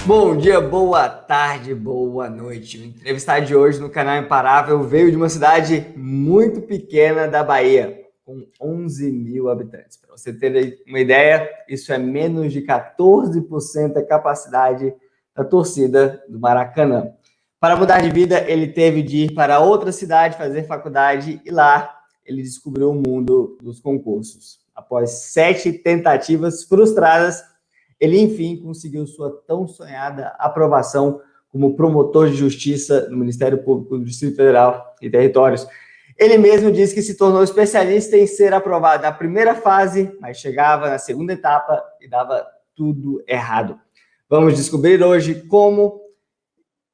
Bom dia, boa tarde, boa noite. O entrevistado de hoje no canal Imparável veio de uma cidade muito pequena da Bahia, com 11 mil habitantes. Para você ter uma ideia, isso é menos de 14% da capacidade da torcida do Maracanã. Para mudar de vida, ele teve de ir para outra cidade fazer faculdade e lá ele descobriu o mundo dos concursos. Após 7 tentativas frustradas, ele, enfim, conseguiu sua tão sonhada aprovação como promotor de justiça no Ministério Público do Distrito Federal e Territórios. Ele mesmo disse que se tornou especialista em ser aprovado na primeira fase, mas chegava na segunda etapa e dava tudo errado. Vamos descobrir hoje como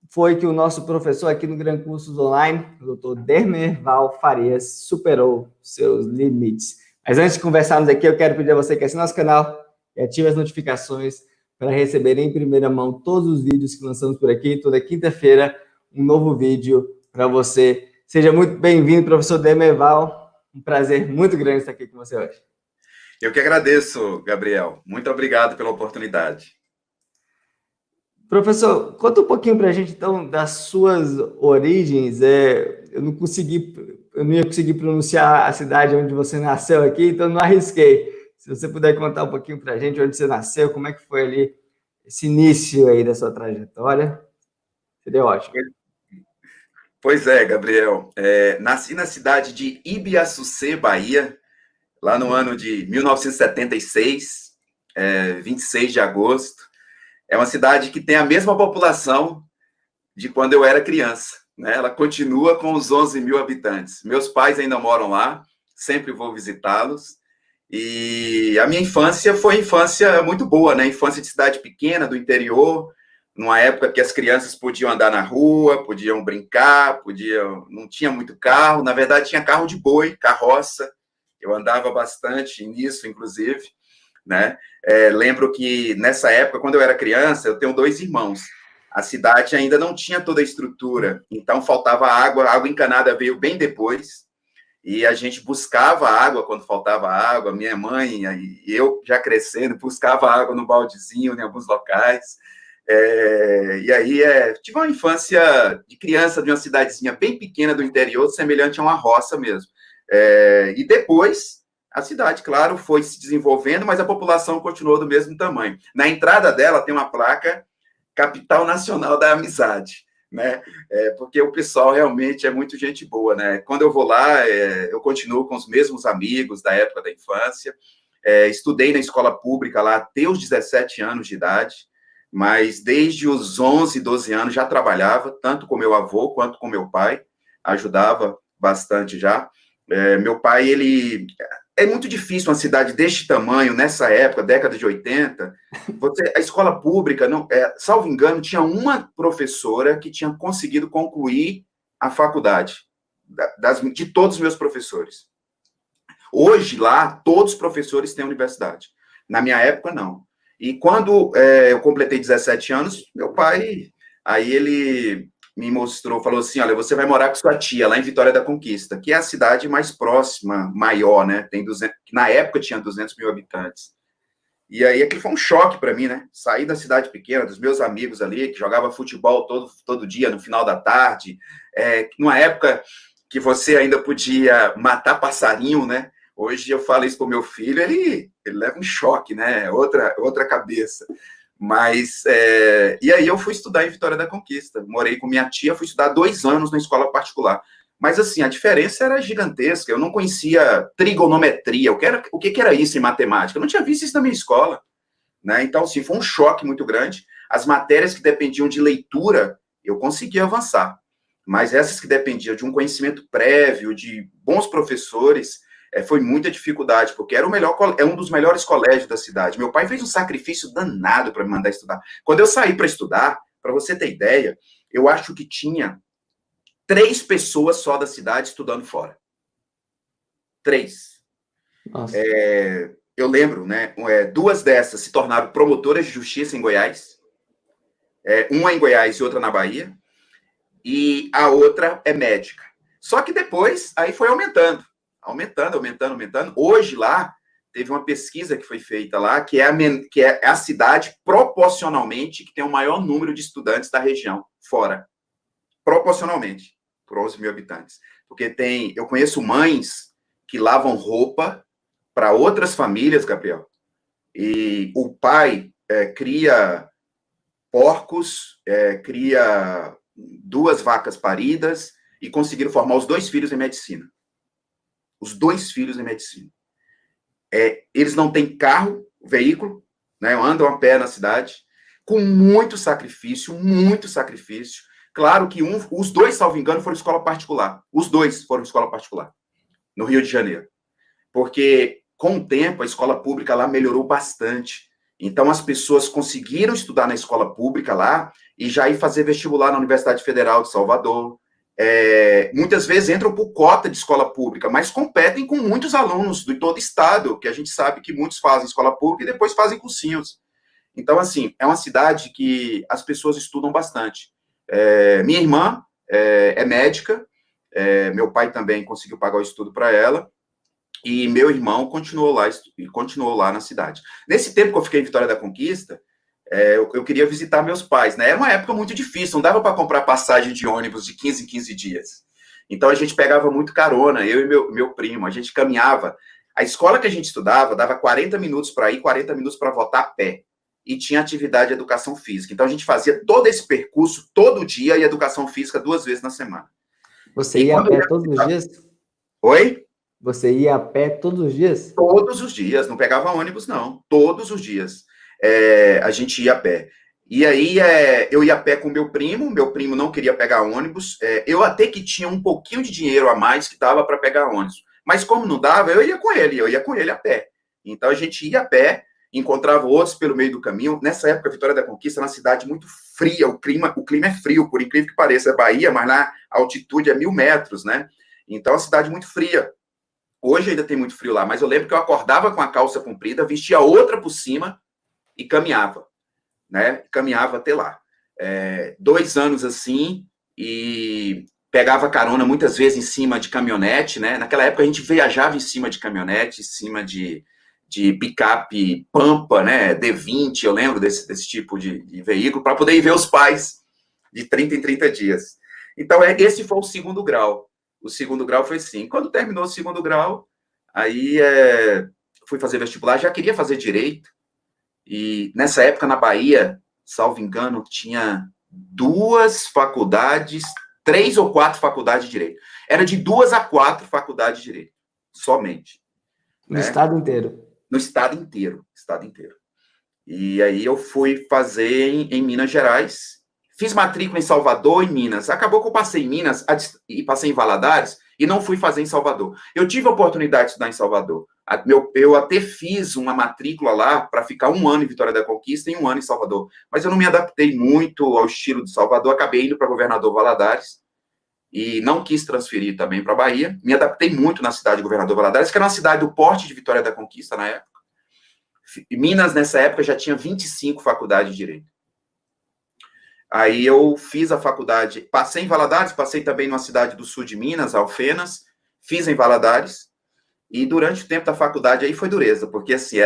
foi que o nosso professor aqui no Gran Cursos Online, o Dr. Dermerval Farias, superou seus limites. Mas antes de conversarmos aqui, eu quero pedir a você que assine nosso canal e ative as notificações para receber em primeira mão todos os vídeos que lançamos por aqui. Toda quinta-feira, um novo vídeo para você. Seja muito bem-vindo, professor Dermerval. Um prazer muito grande estar aqui com você hoje. Eu que agradeço, Gabriel. Muito obrigado pela oportunidade. Professor, conta um pouquinho para a gente, então, das suas origens. Eu não ia conseguir pronunciar a cidade onde você nasceu aqui, então não arrisquei. Se você puder contar um pouquinho para a gente onde você nasceu, como é que foi ali esse início aí da sua trajetória, seria ótimo. Pois é, Gabriel. Nasci na cidade de Ibiaçucê, Bahia, lá no ano de 1976, 26 de agosto. É uma cidade que tem a mesma população de quando eu era criança, né? Ela continua com os 11 mil habitantes. Meus pais ainda moram lá, sempre vou visitá-los. E a minha infância foi infância muito boa, né? Infância de cidade pequena, do interior, numa época que as crianças podiam andar na rua, podiam brincar, não tinha muito carro, na verdade tinha carro de boi, carroça, eu andava bastante nisso, inclusive, né? Lembro que nessa época, quando eu era criança, eu tenho 2 irmãos, a cidade ainda não tinha toda a estrutura, então faltava água, a água encanada veio bem depois, e a gente buscava água quando faltava água, minha mãe e eu, já crescendo, buscava água no baldezinho em alguns locais. E aí tive uma infância de criança de uma cidadezinha bem pequena do interior, semelhante a uma roça mesmo. E depois, a cidade, claro, foi se desenvolvendo, mas a população continuou do mesmo tamanho. Na entrada dela tem uma placa Capital Nacional da Amizade, né? Porque o pessoal realmente é muito gente boa, né? Quando eu vou lá, eu continuo com os mesmos amigos da época da infância. Estudei na escola pública lá até os 17 anos de idade, mas desde os 11, 12 anos já trabalhava, tanto com meu avô quanto com meu pai, ajudava bastante já. Meu pai, ele... É muito difícil uma cidade deste tamanho, nessa época, década de 80, a escola pública, não, salvo engano, tinha uma professora que tinha conseguido concluir a faculdade, de todos os meus professores. Hoje, lá, todos os professores têm universidade. Na minha época, não. E quando eu completei 17 anos, meu pai, aí ele me mostrou, falou assim, olha, você vai morar com sua tia lá em Vitória da Conquista, que é a cidade mais próxima, maior, né? Na época tinha 200 mil habitantes. E aí aquilo foi um choque para mim, né? Sair da cidade pequena, dos meus amigos ali, que jogava futebol todo dia, no final da tarde, numa época que você ainda podia matar passarinho, né? Hoje eu falo isso pro meu filho, ele leva um choque, né? Outra cabeça. Mas, e aí eu fui estudar em Vitória da Conquista. Morei com minha tia, fui estudar 2 anos na escola particular. Mas, assim, a diferença era gigantesca. Eu não conhecia trigonometria. O que era isso em matemática? Eu não tinha visto isso na minha escola, né? Então, assim, foi um choque muito grande. As matérias que dependiam de leitura, eu conseguia avançar. Mas essas que dependiam de um conhecimento prévio, de bons professores, foi muita dificuldade, porque era um dos melhores colégios da cidade. Meu pai fez um sacrifício danado para me mandar estudar. Quando eu saí para estudar, para você ter ideia, eu acho que tinha 3 pessoas só da cidade estudando fora. 3. Eu lembro, né? 2 dessas se tornaram promotoras de justiça em Goiás. Uma em Goiás e outra na Bahia. E a outra é médica. Só que depois, aí foi aumentando. Hoje lá, teve uma pesquisa que foi feita lá, que é a cidade proporcionalmente que tem o maior número de estudantes da região, fora. Proporcionalmente, por 11 mil habitantes. Porque eu conheço mães que lavam roupa para outras famílias, Gabriel, e o pai cria porcos, cria 2 vacas paridas e conseguiram formar os 2 filhos em medicina. Os 2 filhos em medicina. Eles não têm carro, veículo, né, andam a pé na cidade, com muito sacrifício, muito sacrifício. Claro que os 2, salvo engano, foram escola particular. Os 2 foram escola particular, no Rio de Janeiro. Porque, com o tempo, a escola pública lá melhorou bastante. Então, as pessoas conseguiram estudar na escola pública lá e já ir fazer vestibular na Universidade Federal de Salvador. Muitas vezes entram por cota de escola pública, mas competem com muitos alunos de todo o estado, que a gente sabe que muitos fazem escola pública e depois fazem cursinhos. Então, assim, é uma cidade que as pessoas estudam bastante. Minha irmã é médica, meu pai também conseguiu pagar o estudo para ela, e meu irmão continuou lá na cidade. Nesse tempo que eu fiquei em Vitória da Conquista, eu queria visitar meus pais, né? Era uma época muito difícil, não dava para comprar passagem de ônibus de 15 em 15 dias. Então, a gente pegava muito carona, eu e meu primo, a gente caminhava. A escola que a gente estudava dava 40 minutos para ir, 40 minutos para voltar a pé. E tinha atividade de educação física. Então, a gente fazia todo esse percurso, todo dia, e educação física 2 vezes na semana. Você ia a pé todos os dias? Oi? Você ia a pé todos os dias? Todos os dias, não pegava ônibus, não. Todos os dias. A gente ia a pé. E aí, eu ia a pé com meu primo não queria pegar ônibus. Eu até que tinha um pouquinho de dinheiro a mais que dava para pegar ônibus. Mas como não dava, eu ia com ele a pé. Então, a gente ia a pé, encontrava outros pelo meio do caminho. Nessa época, a Vitória da Conquista é uma cidade muito fria, o clima é frio, por incrível que pareça, é Bahia, mas lá a altitude é 1.000 metros, né? Então, é uma cidade muito fria. Hoje ainda tem muito frio lá, mas eu lembro que eu acordava com a calça comprida, vestia outra por cima e caminhava, né? Caminhava até lá. 2 anos assim, e pegava carona muitas vezes em cima de caminhonete, né? Naquela época a gente viajava em cima de caminhonete, em cima de picape Pampa, né? D20, eu lembro desse tipo de veículo, para poder ir ver os pais de 30 em 30 dias. Então, esse foi o 2º grau. O 2º grau foi assim. Quando terminou o 2º grau, aí fui fazer vestibular, já queria fazer direito, e nessa época na Bahia, salvo engano, tinha 2 faculdades, 3 ou 4 faculdades de direito. Era de 2 a 4 faculdades de direito, somente. No estado inteiro? No estado inteiro. E aí eu fui fazer em Minas Gerais, fiz matrícula em Salvador e Minas. Acabou que eu passei em Minas e passei em Valadares e não fui fazer em Salvador. Eu tive a oportunidade de estudar em Salvador. Eu até fiz uma matrícula lá para ficar 1 ano em Vitória da Conquista e 1 ano em Salvador. Mas eu não me adaptei muito ao estilo de Salvador, acabei indo para Governador Valadares e não quis transferir também para Bahia. Me adaptei muito na cidade de Governador Valadares, que era uma cidade do porte de Vitória da Conquista na época. Minas, nessa época, já tinha 25 faculdades de Direito. Aí eu fiz a faculdade, passei em Valadares, passei também numa cidade do sul de Minas, Alfenas, fiz em Valadares, e durante o tempo da faculdade aí foi dureza, porque assim,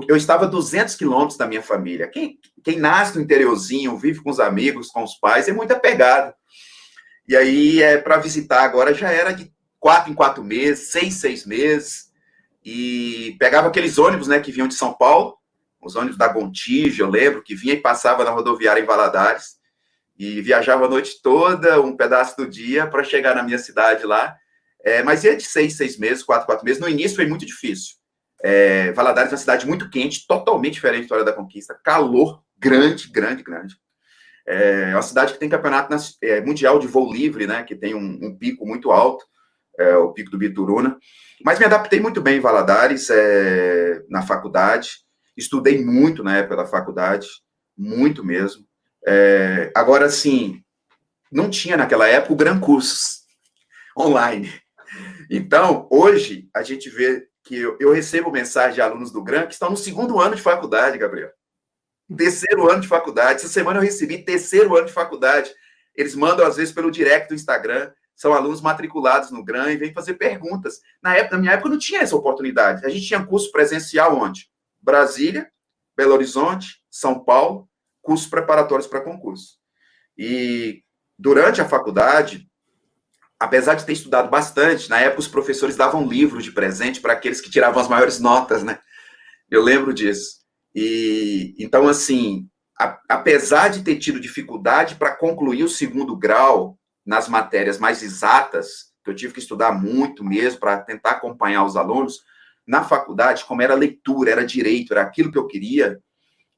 eu estava a 200 quilômetros da minha família. Quem nasce no interiorzinho, vive com os amigos, com os pais, é muito apegado. E aí, para visitar agora, já era de 4 em 4 meses, 6 em 6 meses, e pegava aqueles ônibus, né, que vinham de São Paulo, os ônibus da Gontijo, eu lembro, que vinha e passava na rodoviária em Valadares, e viajava a noite toda, um pedaço do dia, para chegar na minha cidade lá. Mas ia de 6 em 6 meses, 4 em 4 meses. No início foi muito difícil. Valadares é uma cidade muito quente, totalmente diferente da Vitória da Conquista. Calor grande. É uma cidade que tem campeonato mundial de voo livre, né? Que tem um pico muito alto, o pico do Bituruna. Mas me adaptei muito bem em Valadares, na faculdade. Estudei muito na época da faculdade, muito mesmo. Agora, sim, não tinha naquela época o Gran Cursos online. Então, hoje, a gente vê que eu recebo mensagem de alunos do GRAN que estão no 2º ano de faculdade, Gabriel. 3º ano de faculdade. Essa semana eu recebi 3º ano de faculdade. Eles mandam, às vezes, pelo direct do Instagram. são alunos matriculados no GRAM e vêm fazer perguntas. Na minha época, não tinha essa oportunidade. A gente tinha curso presencial onde? Brasília, Belo Horizonte, São Paulo, cursos preparatórios para concurso. E durante a faculdade, apesar de ter estudado bastante, na época os professores davam livros de presente para aqueles que tiravam as maiores notas, né? Eu lembro disso. E então, assim, apesar de ter tido dificuldade para concluir o segundo grau nas matérias mais exatas, que eu tive que estudar muito mesmo para tentar acompanhar os alunos, na faculdade, como era leitura, era direito, era aquilo que eu queria,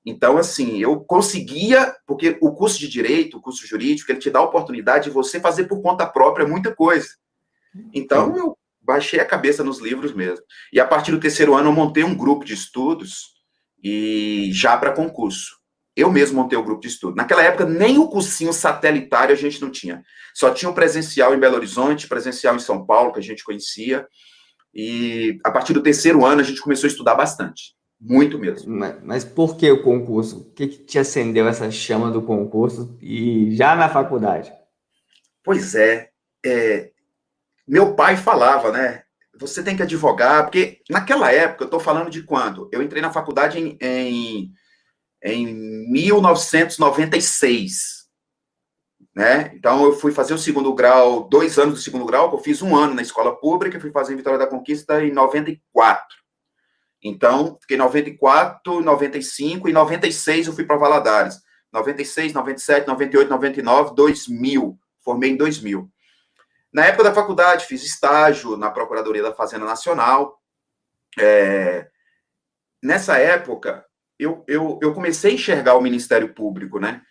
então, assim, eu conseguia, porque o curso de direito, o curso jurídico, ele te dá a oportunidade de você fazer por conta própria muita coisa. Então, eu baixei a cabeça nos livros mesmo. E a partir do terceiro ano, eu montei um grupo de estudos, e já para concurso. Eu mesmo montei o grupo de estudo. Naquela época, nem o cursinho satelitário a gente não tinha. Só tinha o presencial em Belo Horizonte, presencial em São Paulo, que a gente conhecia. E a partir do terceiro ano, a gente começou a estudar bastante. Muito mesmo. Mas por que o concurso? O que te acendeu essa chama do concurso e já na faculdade? Pois é, meu pai falava, né? Você tem que advogar, porque naquela época, eu estou falando de quando? Eu entrei na faculdade em 1996, né? Então, eu fui fazer o segundo grau, 2 anos do segundo grau, que eu fiz 1 ano na escola pública, fui fazer em Vitória da Conquista em 94. Então, fiquei em 94, 95 e 96 eu fui para Valadares. 96, 97, 98, 99, 2000. Formei em 2000. Na época da faculdade, fiz estágio na Procuradoria da Fazenda Nacional. Nessa época, eu comecei a enxergar o Ministério Público, né?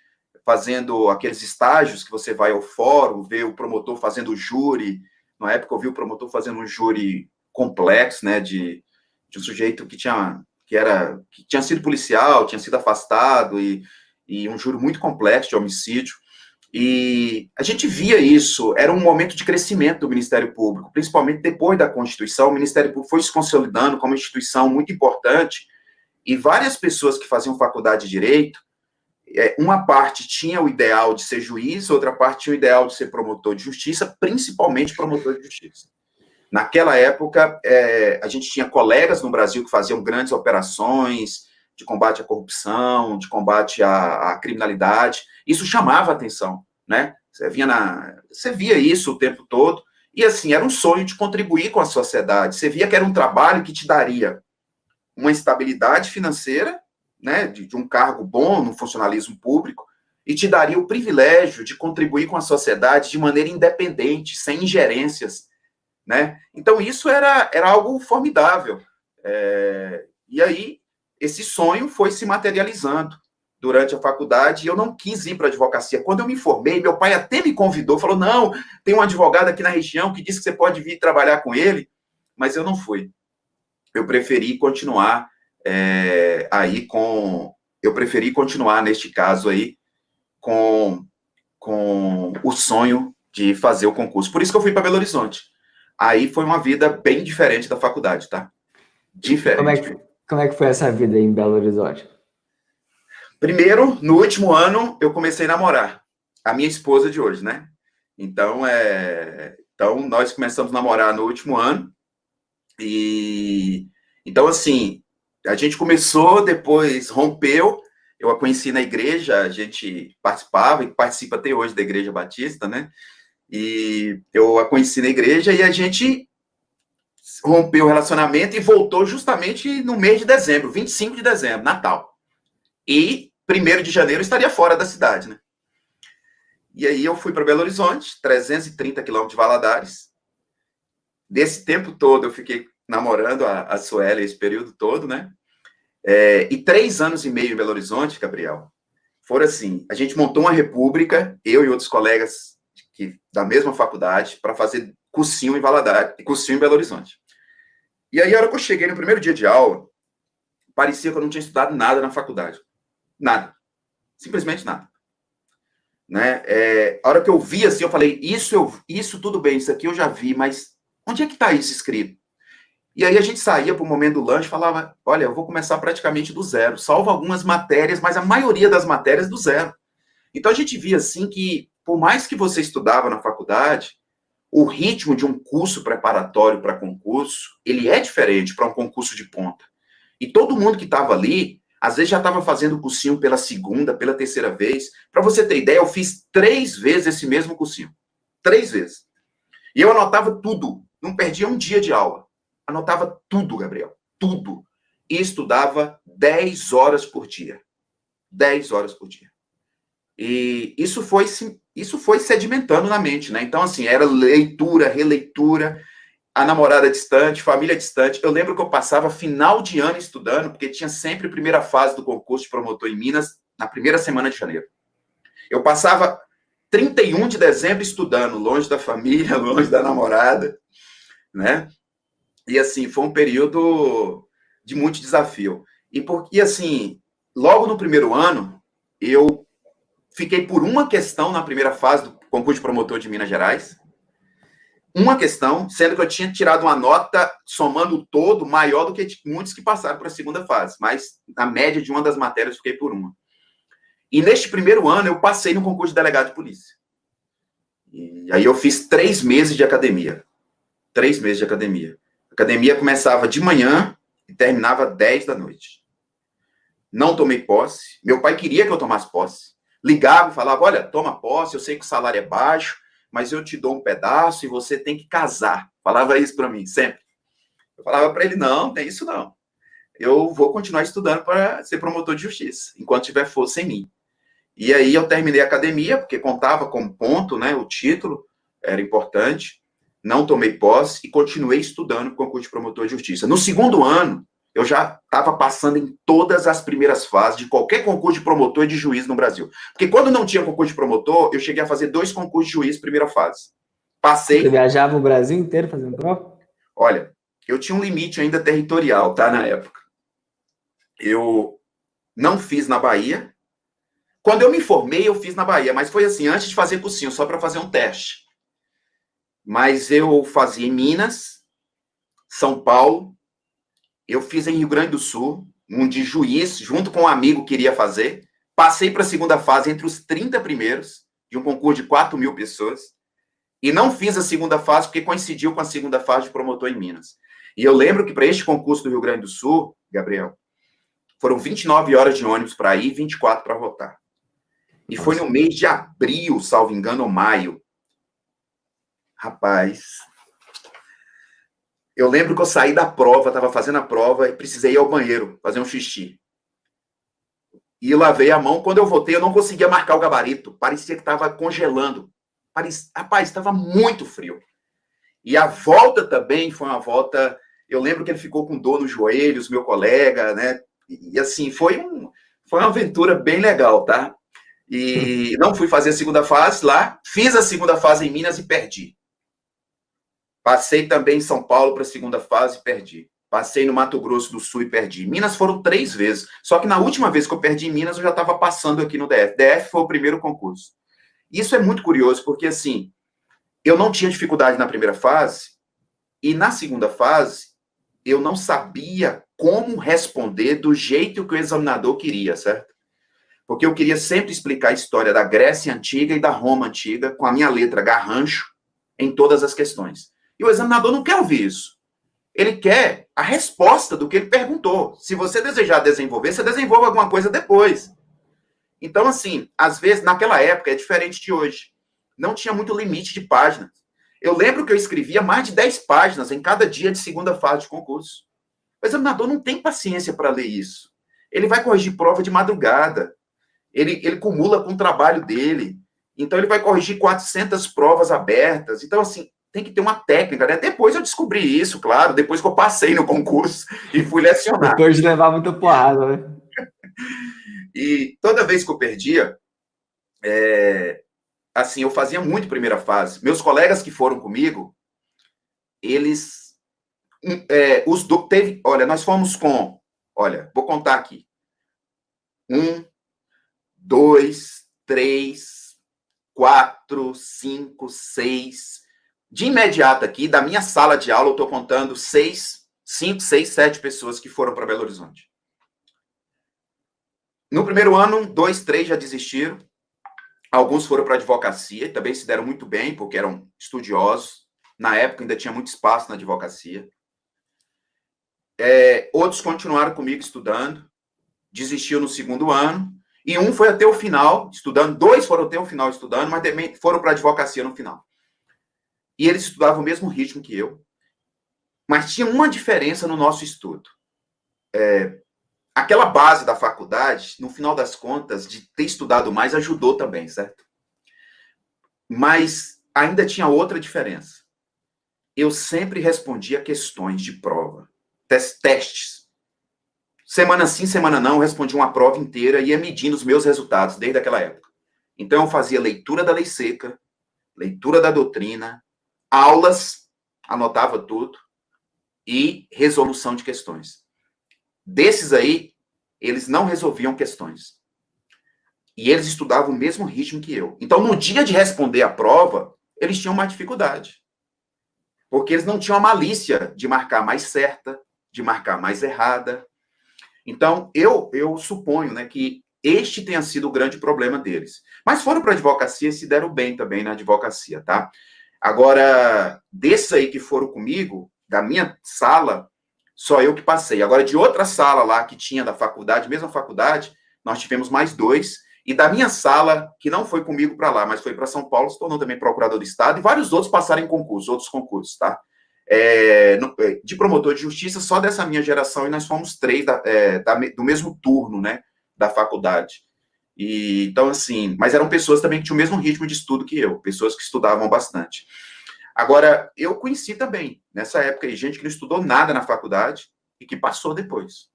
Fazendo aqueles estágios que você vai ao fórum, vê o promotor fazendo o júri. Na época, eu vi o promotor fazendo um júri complexo, né? De um sujeito que tinha sido policial, tinha sido afastado, e um júri muito complexo de homicídio. E a gente via isso, era um momento de crescimento do Ministério Público, principalmente depois da Constituição. O Ministério Público foi se consolidando como uma instituição muito importante, e várias pessoas que faziam faculdade de Direito, uma parte tinha o ideal de ser juiz, outra parte tinha o ideal de ser promotor de justiça, principalmente promotor de justiça. Naquela época, a gente tinha colegas no Brasil que faziam grandes operações de combate à corrupção, de combate à criminalidade. Isso chamava a atenção, né? Você via isso o tempo todo, e assim, era um sonho de contribuir com a sociedade. Você via que era um trabalho que te daria uma estabilidade financeira, né, de um cargo bom no funcionalismo público, e te daria o privilégio de contribuir com a sociedade de maneira independente, sem ingerências, né? Então, isso era algo formidável. E aí, esse sonho foi se materializando durante a faculdade, e eu não quis ir para a advocacia. Quando eu me formei, meu pai até me convidou, falou, não, tem um advogado aqui na região que disse que você pode vir trabalhar com ele, mas eu não fui. Eu preferi continuar neste caso aí, com o sonho de fazer o concurso. Por isso que eu fui para Belo Horizonte. Aí foi uma vida bem diferente da faculdade, tá? Diferente. Como é que foi essa vida aí em Belo Horizonte? Primeiro, no último ano, eu comecei a namorar a minha esposa de hoje, né? Então, nós começamos a namorar no último ano. E então, assim, a gente começou, depois rompeu. Eu a conheci na igreja, a gente participava e participa até hoje da Igreja Batista, né? E eu a conheci na igreja e a gente rompeu o relacionamento e voltou justamente no mês de dezembro, 25 de dezembro, Natal. E 1º de janeiro eu estaria fora da cidade, né? E aí eu fui para Belo Horizonte, 330 quilômetros de Valadares. Desse tempo todo eu fiquei namorando a Sueli esse período todo, né? E 3 anos e meio em Belo Horizonte, Gabriel, foram assim, a gente montou uma república, eu e outros colegas da mesma faculdade, para fazer cursinho em Valadares, cursinho em Belo Horizonte. E aí, a hora que eu cheguei no primeiro dia de aula, parecia que eu não tinha estudado nada na faculdade. Nada. Simplesmente nada. Né? A hora que eu vi, assim, eu falei, isso tudo bem, isso aqui eu já vi, mas onde é que está isso escrito? E aí a gente saía para o momento do lanche e falava, olha, eu vou começar praticamente do zero, salvo algumas matérias, mas a maioria das matérias do zero. Então a gente via, assim, que por mais que você estudava na faculdade, o ritmo de um curso preparatório para concurso, ele é diferente para um concurso de ponta. E todo mundo que estava ali, às vezes já estava fazendo o cursinho pela segunda, pela terceira vez. Para você ter ideia, eu fiz 3 vezes esse mesmo cursinho. 3 vezes. E eu anotava tudo. Não perdia um dia de aula. Anotava tudo, Gabriel. Tudo. E estudava 10 horas por dia. 10 horas por dia. E isso foi sedimentando na mente, né? Então, assim, era leitura, releitura, a namorada distante, família distante. Eu lembro que eu passava final de ano estudando, porque tinha sempre a primeira fase do concurso de promotor em Minas, na primeira semana de janeiro. Eu passava 31 de dezembro estudando, longe da família, longe da namorada, né? E, assim, foi um período de muito desafio. E assim, logo no primeiro ano, eu fiquei por uma questão na primeira fase do concurso de promotor de Minas Gerais. Uma questão, sendo que eu tinha tirado uma nota, somando o todo, maior do que muitos que passaram para a segunda fase. Mas, na média de uma das matérias, eu fiquei por uma. E neste primeiro ano, eu passei no concurso de delegado de polícia. E aí eu fiz 3 meses de academia. 3 meses de academia. A academia começava de manhã e terminava 10 da noite. Não tomei posse. Meu pai queria que eu tomasse posse. Ligava e falava, olha, toma posse, eu sei que o salário é baixo, mas eu te dou um pedaço e você tem que casar. Falava isso para mim, sempre. Eu falava para ele, não, tem isso não. Eu vou continuar estudando para ser promotor de justiça, enquanto tiver força em mim. E aí eu terminei a academia, porque contava como ponto, né, o título, era importante. Não tomei posse e continuei estudando para o concurso de promotor de justiça. No segundo ano, eu já estava passando em todas as primeiras fases de qualquer concurso de promotor e de juiz no Brasil. Porque quando não tinha concurso de promotor, eu cheguei a fazer 2 concursos de juiz primeira fase. Passei. Você viajava o Brasil inteiro fazendo prova? Olha, eu tinha um limite ainda territorial, tá, na época. Eu não fiz na Bahia. Quando eu me formei, eu fiz na Bahia, mas foi assim, antes de fazer cursinho, só para fazer um teste. Mas eu fazia em Minas, São Paulo, eu fiz em Rio Grande do Sul, um de juiz, junto com um amigo que queria fazer. Passei para a segunda fase entre os 30 primeiros, de um concurso de 4.000 pessoas. E não fiz a segunda fase porque coincidiu com a segunda fase de promotor em Minas. E eu lembro que para este concurso do Rio Grande do Sul, Gabriel, foram 29 horas de ônibus para ir e 24 para voltar. E foi no mês de abril, salvo engano, ou maio. Rapaz, eu lembro que eu saí da prova, estava fazendo a prova e precisei ir ao banheiro, fazer um xixi. E lavei a mão. Quando eu voltei, eu não conseguia marcar o gabarito. Parecia que estava congelando. Rapaz, estava muito frio. E a volta também foi uma volta... Eu lembro que ele ficou com dor nos joelhos, meu colega, né? E assim, foi uma aventura bem legal, tá? E não fui fazer a segunda fase lá. Fiz a segunda fase em Minas e perdi. Passei também em São Paulo para a segunda fase e perdi. Passei no Mato Grosso do Sul e perdi. Minas foram 3 vezes. Só que na última vez que eu perdi em Minas, eu já estava passando aqui no DF. DF foi o primeiro concurso. Isso é muito curioso, porque assim, eu não tinha dificuldade na primeira fase, e na segunda fase, eu não sabia como responder do jeito que o examinador queria, certo? Porque eu queria sempre explicar a história da Grécia Antiga e da Roma Antiga com a minha letra garrancho em todas as questões. E o examinador não quer ouvir isso. Ele quer a resposta do que ele perguntou. Se você desejar desenvolver, você desenvolve alguma coisa depois. Então, assim, às vezes, naquela época, é diferente de hoje. Não tinha muito limite de páginas. Eu lembro que eu escrevia mais de 10 páginas em cada dia de segunda fase de concurso. O examinador não tem paciência para ler isso. Ele vai corrigir prova de madrugada. Ele cumula com o trabalho dele. Então, ele vai corrigir 400 provas abertas. Então, assim, tem que ter uma técnica, né? Depois eu descobri isso, claro, depois que eu passei no concurso e fui lecionar. Depois de levar muita porrada, né? E toda vez que eu perdia, assim, eu fazia muito primeira fase. Meus colegas que foram comigo, eles... olha, nós fomos com... Olha, vou contar aqui. 1, 2, 3, 4, 5, 6. De imediato aqui, da minha sala de aula, eu estou contando 5, 6, 7 pessoas que foram para Belo Horizonte. No primeiro ano, 2, 3 já desistiram. Alguns foram para a advocacia, também se deram muito bem, porque eram estudiosos. Na época ainda tinha muito espaço na advocacia. Outros continuaram comigo estudando, desistiu no segundo ano, e um foi até o final estudando, 2 foram até o final estudando, mas também foram para a advocacia no final. E eles estudavam o mesmo ritmo que eu, mas tinha uma diferença no nosso estudo. Aquela base da faculdade, no final das contas, de ter estudado mais, ajudou também, certo? Mas ainda tinha outra diferença. Eu sempre respondia questões de prova, testes. Semana sim, semana não, eu respondia uma prova inteira e ia medindo os meus resultados desde aquela época. Então, eu fazia leitura da lei seca, leitura da doutrina, aulas, anotava tudo, e resolução de questões. Desses aí, eles não resolviam questões. E eles estudavam o mesmo ritmo que eu. Então, no dia de responder a prova, eles tinham uma dificuldade. Porque eles não tinham a malícia de marcar mais certa, de marcar mais errada. Então, eu suponho, né, que este tenha sido o grande problema deles. Mas foram para a advocacia e se deram bem também na advocacia, tá? Agora, desses aí que foram comigo, da minha sala, só eu que passei. Agora, de outra sala lá que tinha da faculdade, mesma faculdade, nós tivemos mais 2. E da minha sala, que não foi comigo para lá, mas foi para São Paulo, se tornou também procurador do Estado, e vários outros passaram em concurso, outros concursos, tá? De promotor de justiça, só dessa minha geração, e nós fomos 3 do mesmo turno, né, da faculdade. E, então, assim, mas eram pessoas também que tinham o mesmo ritmo de estudo que eu, pessoas que estudavam bastante. Agora, eu conheci também, nessa época, gente que não estudou nada na faculdade e que passou depois,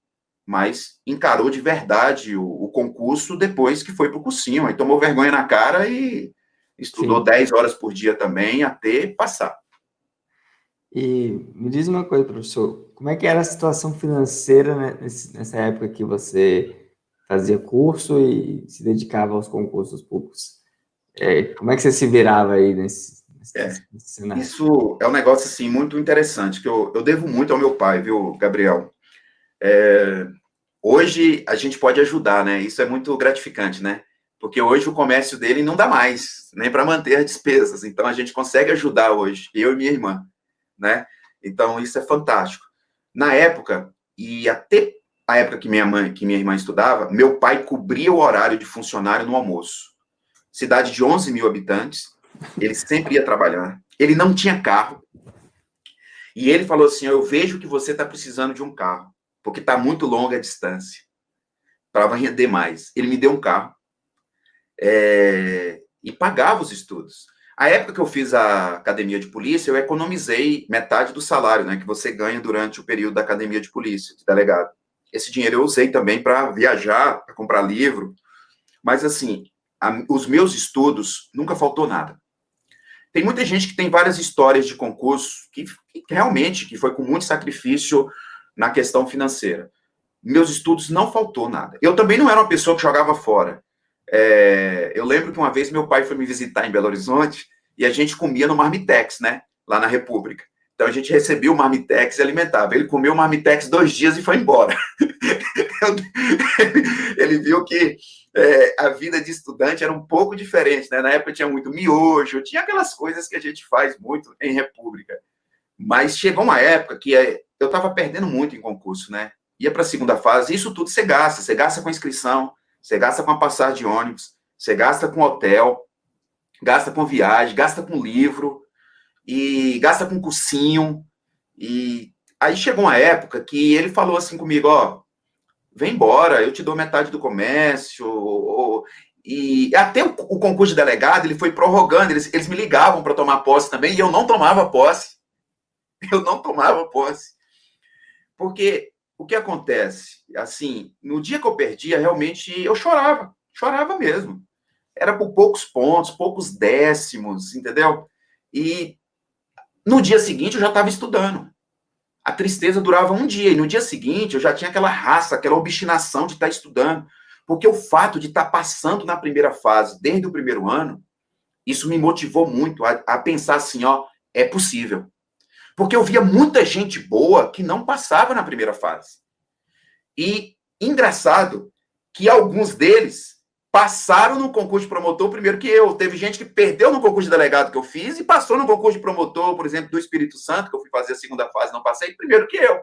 mas encarou de verdade o concurso depois que foi para o cursinho, aí tomou vergonha na cara e estudou Sim. 10 horas por dia também até passar. E me diz uma coisa, professor, como é que era a situação financeira, né, nessa época que você fazia curso e se dedicava aos concursos públicos? Como é que você se virava aí nesse cenário? Isso é um negócio, assim, muito interessante, que eu devo muito ao meu pai, viu, Gabriel? Hoje a gente pode ajudar, né? Isso é muito gratificante, né? Porque hoje o comércio dele não dá mais, nem para manter as despesas. Então a gente consegue ajudar hoje, eu e minha irmã, né? Então isso é fantástico. Na época, e até a época que minha irmã estudava, meu pai cobria o horário de funcionário no almoço. Cidade de 11 mil habitantes, ele sempre ia trabalhar. Ele não tinha carro. E ele falou assim, eu vejo que você está precisando de um carro, porque está muito longa a distância, para render mais. Ele me deu um carro e pagava os estudos. A época que eu fiz a academia de polícia, eu economizei metade do salário, né, que você ganha durante o período da academia de polícia, de delegado. Esse dinheiro eu usei também para viajar, para comprar livro, mas assim, os meus estudos, nunca faltou nada. Tem muita gente que tem várias histórias de concurso que realmente que foi com muito sacrifício na questão financeira. Meus estudos não faltou nada. Eu também não era uma pessoa que jogava fora. Eu lembro que uma vez meu pai foi me visitar em Belo Horizonte e a gente comia no Marmitex, né? Lá na República. Então a gente recebia o Marmitex e alimentava. Ele comeu o Marmitex 2 dias e foi embora. Ele viu que a vida de estudante era um pouco diferente, né? Na época tinha muito miojo, tinha aquelas coisas que a gente faz muito em República. Mas chegou uma época que eu estava perdendo muito em concurso, né? Ia para a segunda fase, isso tudo você gasta com inscrição, você gasta com a passagem de ônibus, você gasta com hotel, gasta com viagem, gasta com livro, e gasta com cursinho. E aí chegou uma época que ele falou assim comigo, ó, vem embora, eu te dou metade do comércio. E até o concurso de delegado, ele foi prorrogando, eles me ligavam para tomar posse também, e eu não tomava posse. Eu não tomava posse. Porque o que acontece? Assim, no dia que eu perdia, realmente eu chorava mesmo. Era por poucos pontos, poucos décimos, entendeu? E no dia seguinte eu já estava estudando. A tristeza durava um dia, e no dia seguinte eu já tinha aquela raça, aquela obstinação de estar estudando. Porque o fato de estar passando na primeira fase, desde o primeiro ano, isso me motivou muito a pensar assim, ó, é possível. Porque eu via muita gente boa que não passava na primeira fase. E engraçado que alguns deles passaram no concurso de promotor primeiro que eu. Teve gente que perdeu no concurso de delegado que eu fiz e passou no concurso de promotor, por exemplo, do Espírito Santo, que eu fui fazer a segunda fase, não passei, primeiro que eu.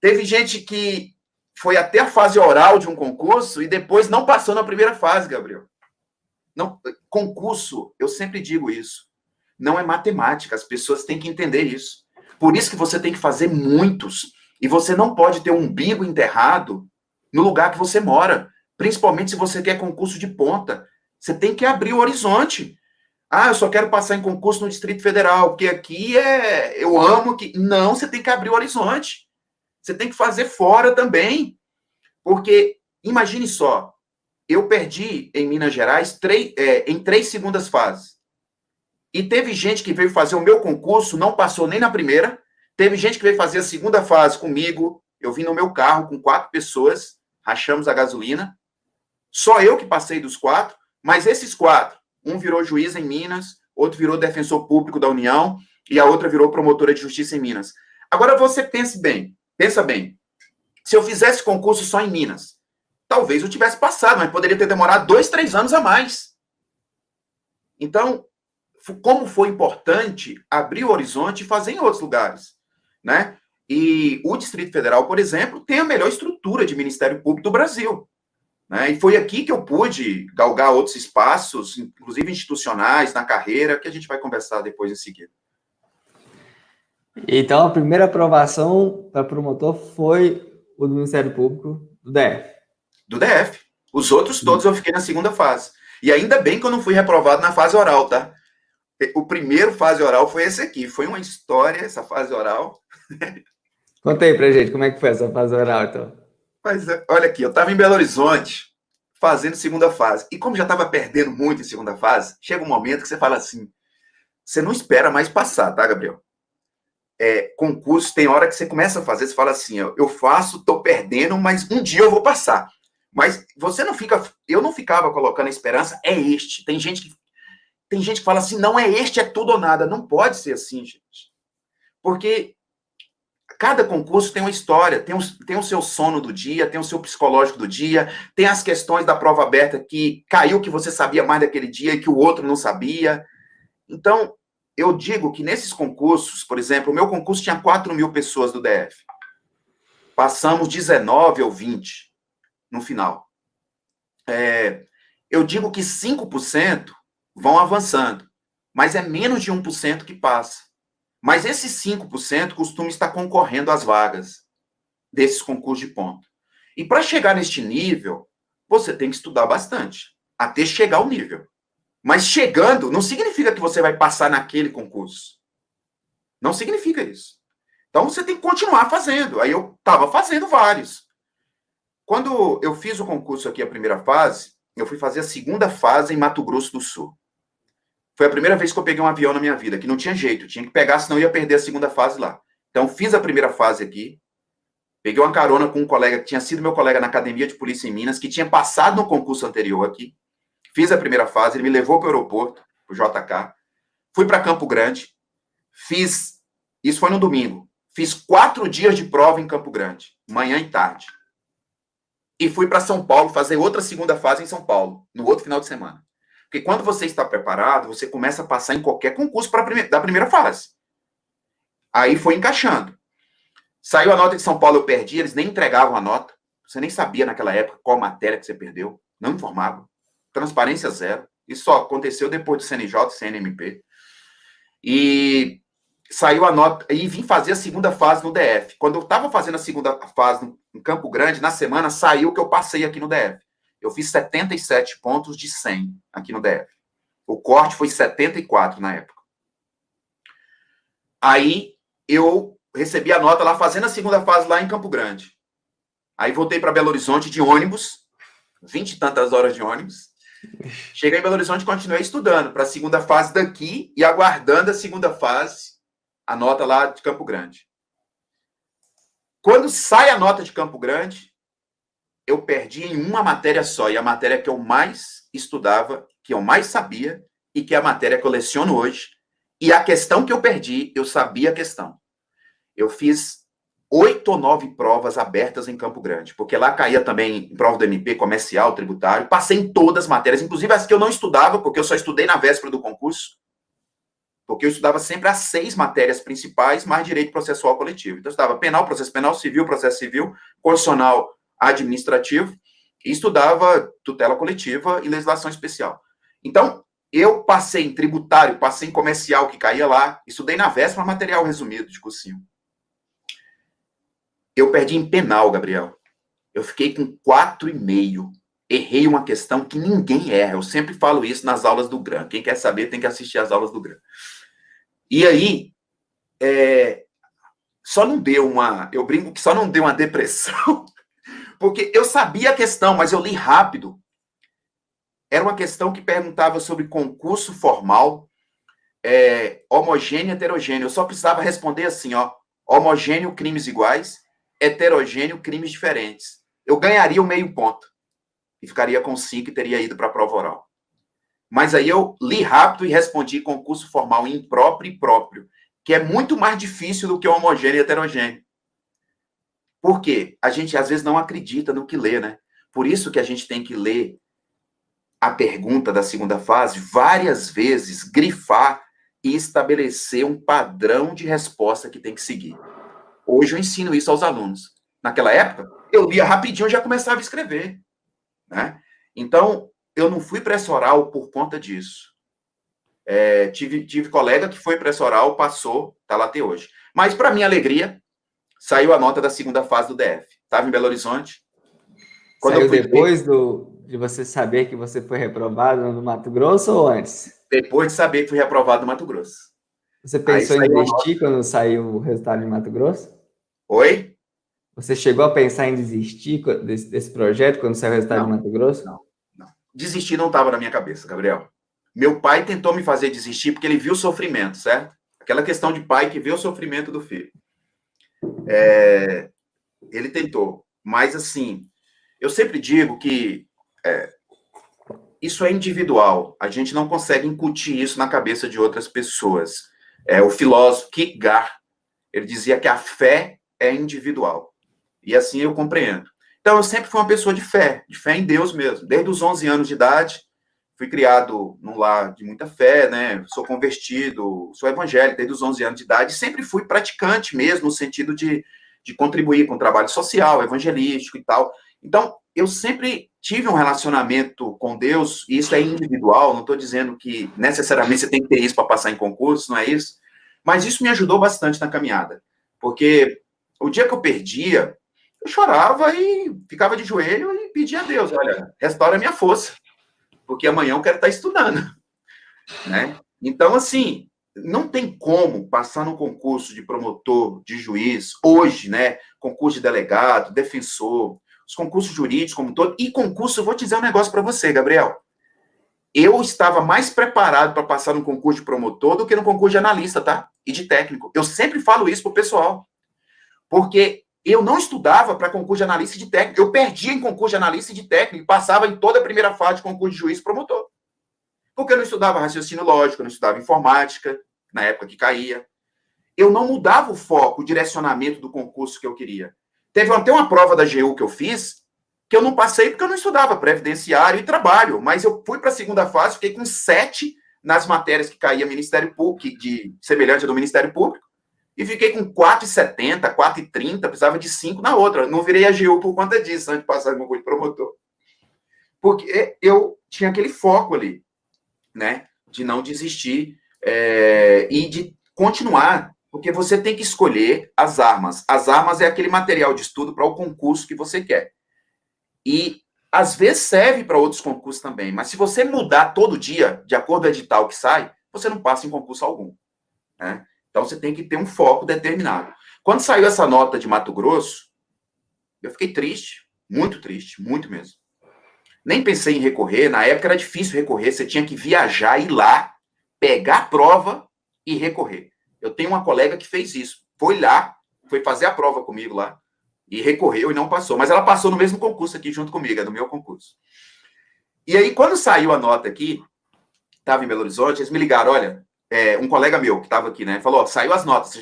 Teve gente que foi até a fase oral de um concurso e depois não passou na primeira fase, Gabriel. Não, concurso, eu sempre digo isso, não é matemática, as pessoas têm que entender isso. Por isso que você tem que fazer muitos, e você não pode ter um umbigo enterrado no lugar que você mora, principalmente se você quer concurso de ponta. Você tem que abrir o horizonte. Ah, eu só quero passar em concurso no Distrito Federal, porque aqui eu amo que... Não, você tem que abrir o horizonte. Você tem que fazer fora também. Porque, imagine só, eu perdi em Minas Gerais em 3 segundas fases. E teve gente que veio fazer o meu concurso, não passou nem na primeira. Teve gente que veio fazer a segunda fase comigo. Eu vim no meu carro com 4 pessoas, rachamos a gasolina. Só eu que passei dos 4, mas esses 4, um virou juiz em Minas, outro virou defensor público da União e a outra virou promotora de justiça em Minas. Agora você pensa bem. Se eu fizesse concurso só em Minas, talvez eu tivesse passado, mas poderia ter demorado 2, 3 anos a mais. Então, como foi importante abrir o horizonte e fazer em outros lugares, né? E o Distrito Federal, por exemplo, tem a melhor estrutura de Ministério Público do Brasil, né? E foi aqui que eu pude galgar outros espaços, inclusive institucionais, na carreira, que a gente vai conversar depois em seguida. Então, a primeira aprovação para promotor foi o do Ministério Público do DF. Do DF. Os outros todos eu fiquei na segunda fase. E ainda bem que eu não fui reprovado na fase oral, tá? O primeiro fase oral foi esse aqui. Foi uma história, essa fase oral. Conta aí pra gente como é que foi essa fase oral, então. Mas olha aqui, eu estava em Belo Horizonte fazendo segunda fase. E como já estava perdendo muito em segunda fase, chega um momento que você fala assim, você não espera mais passar, tá, Gabriel? Concurso, tem hora que você começa a fazer, você fala assim, eu faço, tô perdendo, mas um dia eu vou passar. Mas você não fica, eu não ficava colocando a esperança, é este. Tem gente que fala assim, não é este, é tudo ou nada. Não pode ser assim, gente. Porque cada concurso tem uma história, tem o seu sono do dia, tem o seu psicológico do dia, tem as questões da prova aberta que caiu que você sabia mais daquele dia e que o outro não sabia. Então, eu digo que nesses concursos, por exemplo, o meu concurso tinha 4.000 pessoas do DF. Passamos 19 ou 20 no final. Eu digo que 5% vão avançando, mas é menos de 1% que passa. Mas esses 5% costumam estar concorrendo às vagas desses concursos de ponta. E para chegar neste nível, você tem que estudar bastante, até chegar ao nível. Mas chegando, não significa que você vai passar naquele concurso. Não significa isso. Então, você tem que continuar fazendo. Aí eu estava fazendo vários. Quando eu fiz o concurso aqui, a primeira fase, eu fui fazer a segunda fase em Mato Grosso do Sul. Foi a primeira vez que eu peguei um avião na minha vida, que não tinha jeito, tinha que pegar, senão eu ia perder a segunda fase lá. Então, fiz a primeira fase aqui, peguei uma carona com um colega que tinha sido meu colega na Academia de Polícia em Minas, que tinha passado no concurso anterior aqui. Fiz a primeira fase, ele me levou para o aeroporto, para o JK, fui para Campo Grande, isso foi no domingo, fiz 4 dias de prova em Campo Grande, manhã e tarde. E fui para São Paulo fazer outra segunda fase em São Paulo, no outro final de semana. Porque quando você está preparado, você começa a passar em qualquer concurso da primeira fase. Aí foi encaixando. Saiu a nota de São Paulo, eu perdi, eles nem entregavam a nota. Você nem sabia naquela época qual matéria que você perdeu. Não informavam. Transparência zero. Isso só aconteceu depois do CNJ e CNMP. E saiu a nota, e vim fazer a segunda fase no DF. Quando eu estava fazendo a segunda fase em Campo Grande, na semana, saiu que eu passei aqui no DF. Eu fiz 77 pontos de 100 aqui no DF. O corte foi 74 na época. Aí eu recebi a nota lá fazendo a segunda fase lá em Campo Grande. Aí voltei para Belo Horizonte de ônibus, 20 e tantas horas de ônibus. Cheguei em Belo Horizonte e continuei estudando para a segunda fase daqui e aguardando a segunda fase, a nota lá de Campo Grande. Quando sai a nota de Campo Grande, eu perdi em uma matéria só, e a matéria que eu mais estudava, que eu mais sabia, e que é a matéria que eu leciono hoje, e a questão que eu perdi, eu sabia a questão. Eu fiz 8 ou 9 provas abertas em Campo Grande, porque lá caía também em prova do MP, comercial, tributário, passei em todas as matérias, inclusive as que eu não estudava, porque eu só estudei na véspera do concurso, porque eu estudava sempre as 6 matérias principais, mais direito processual coletivo. Então, eu estudava penal, processo civil, constitucional, administrativo, e estudava tutela coletiva e legislação especial. Então, eu passei em tributário, passei em comercial, que caía lá, estudei na véspera material resumido de cursinho. Eu perdi em penal, Gabriel. Eu fiquei com 4,5. Errei uma questão que ninguém erra. Eu sempre falo isso nas aulas do GRAM. Quem quer saber tem que assistir às aulas do GRAM. E aí, só não deu uma... Eu brinco que só não deu uma depressão, porque eu sabia a questão, mas eu li rápido. Era uma questão que perguntava sobre concurso formal, homogêneo e heterogêneo. Eu só precisava responder assim, ó, homogêneo, crimes iguais, heterogêneo, crimes diferentes. Eu ganharia o meio ponto. E ficaria com 5 e teria ido para a prova oral. Mas aí eu li rápido e respondi concurso formal impróprio e próprio, que é muito mais difícil do que o homogêneo e heterogêneo. Por quê? A gente, às vezes, não acredita no que lê, né? Por isso que a gente tem que ler a pergunta da segunda fase várias vezes, grifar e estabelecer um padrão de resposta que tem que seguir. Hoje eu ensino isso aos alunos. Naquela época, eu lia rapidinho e já começava a escrever, né? Então, eu não fui pré-oral por conta disso. Tive colega que foi pré-oral, passou, está lá até hoje. Mas, para minha alegria, saiu a nota da segunda fase do DF. Estava em Belo Horizonte. Saiu depois de você saber que você foi reprovado no Mato Grosso ou antes? Depois de saber que fui reprovado no Mato Grosso. Você pensou em desistir quando saiu o resultado de Mato Grosso? Oi? Você chegou a pensar em desistir desse projeto quando saiu o resultado de Mato Grosso? Não. Desistir não estava na minha cabeça, Gabriel. Meu pai tentou me fazer desistir porque ele viu o sofrimento, certo? Aquela questão de pai que vê o sofrimento do filho. Ele tentou. Mas, assim, eu sempre digo que isso é individual. A gente não consegue incutir isso na cabeça de outras pessoas. O filósofo Kierkegaard, ele dizia que a fé é individual. E assim eu compreendo. Então, eu sempre fui uma pessoa de fé em Deus mesmo. Desde os 11 anos de idade, fui criado num lar de muita fé, né? Sou convertido, sou evangélico desde os 11 anos de idade. Sempre fui praticante mesmo, no sentido de contribuir com o trabalho social, evangelístico e tal. Então, eu sempre tive um relacionamento com Deus, e isso é individual, não estou dizendo que necessariamente você tem que ter isso para passar em concurso, não é isso. Mas isso me ajudou bastante na caminhada. Porque o dia que eu perdia, eu chorava e ficava de joelho e pedia a Deus, olha, restaura a minha força, porque amanhã eu quero estar estudando, né? Então, assim, não tem como passar no concurso de promotor, de juiz, hoje, né? Concurso de delegado, defensor, os concursos jurídicos como todo, e concurso, eu vou te dizer um negócio para você, Gabriel. Eu estava mais preparado para passar no concurso de promotor do que no concurso de analista, tá? E de técnico. Eu sempre falo isso pro pessoal. Porque eu não estudava para concurso de analista e de técnico. Eu perdia em concurso de analista e de técnico e passava em toda a primeira fase de concurso de juiz e promotor. Porque eu não estudava raciocínio lógico, eu não estudava informática, na época que caía. Eu não mudava o foco, o direcionamento do concurso que eu queria. Teve até uma prova da AGU que eu fiz, que eu não passei porque eu não estudava previdenciário e trabalho, mas eu fui para a segunda fase, fiquei com 7 nas matérias que caía Ministério Público, de semelhante do Ministério Público, e fiquei com 4,70, 4,30, precisava de 5 na outra. Não virei AGU por conta disso, antes de passar no concurso de promotor. Porque eu tinha aquele foco ali, né, de não desistir e de continuar, porque você tem que escolher as armas. As armas é aquele material de estudo para o concurso que você quer. E, às vezes, serve para outros concursos também. Mas se você mudar todo dia, de acordo com o edital que sai, você não passa em concurso algum, né? Então, você tem que ter um foco determinado. Quando saiu essa nota de Mato Grosso, eu fiquei triste, muito mesmo. Nem pensei em recorrer. Na época era difícil recorrer. Você tinha que viajar, ir lá, pegar a prova e recorrer. Eu tenho uma colega que fez isso. Foi lá, foi fazer a prova comigo lá, e recorreu e não passou. Mas ela passou no mesmo concurso aqui junto comigo, é do meu concurso. E aí, quando saiu a nota aqui, estava em Belo Horizonte, eles me ligaram, olha, um colega meu que estava aqui, né, falou, saiu as notas,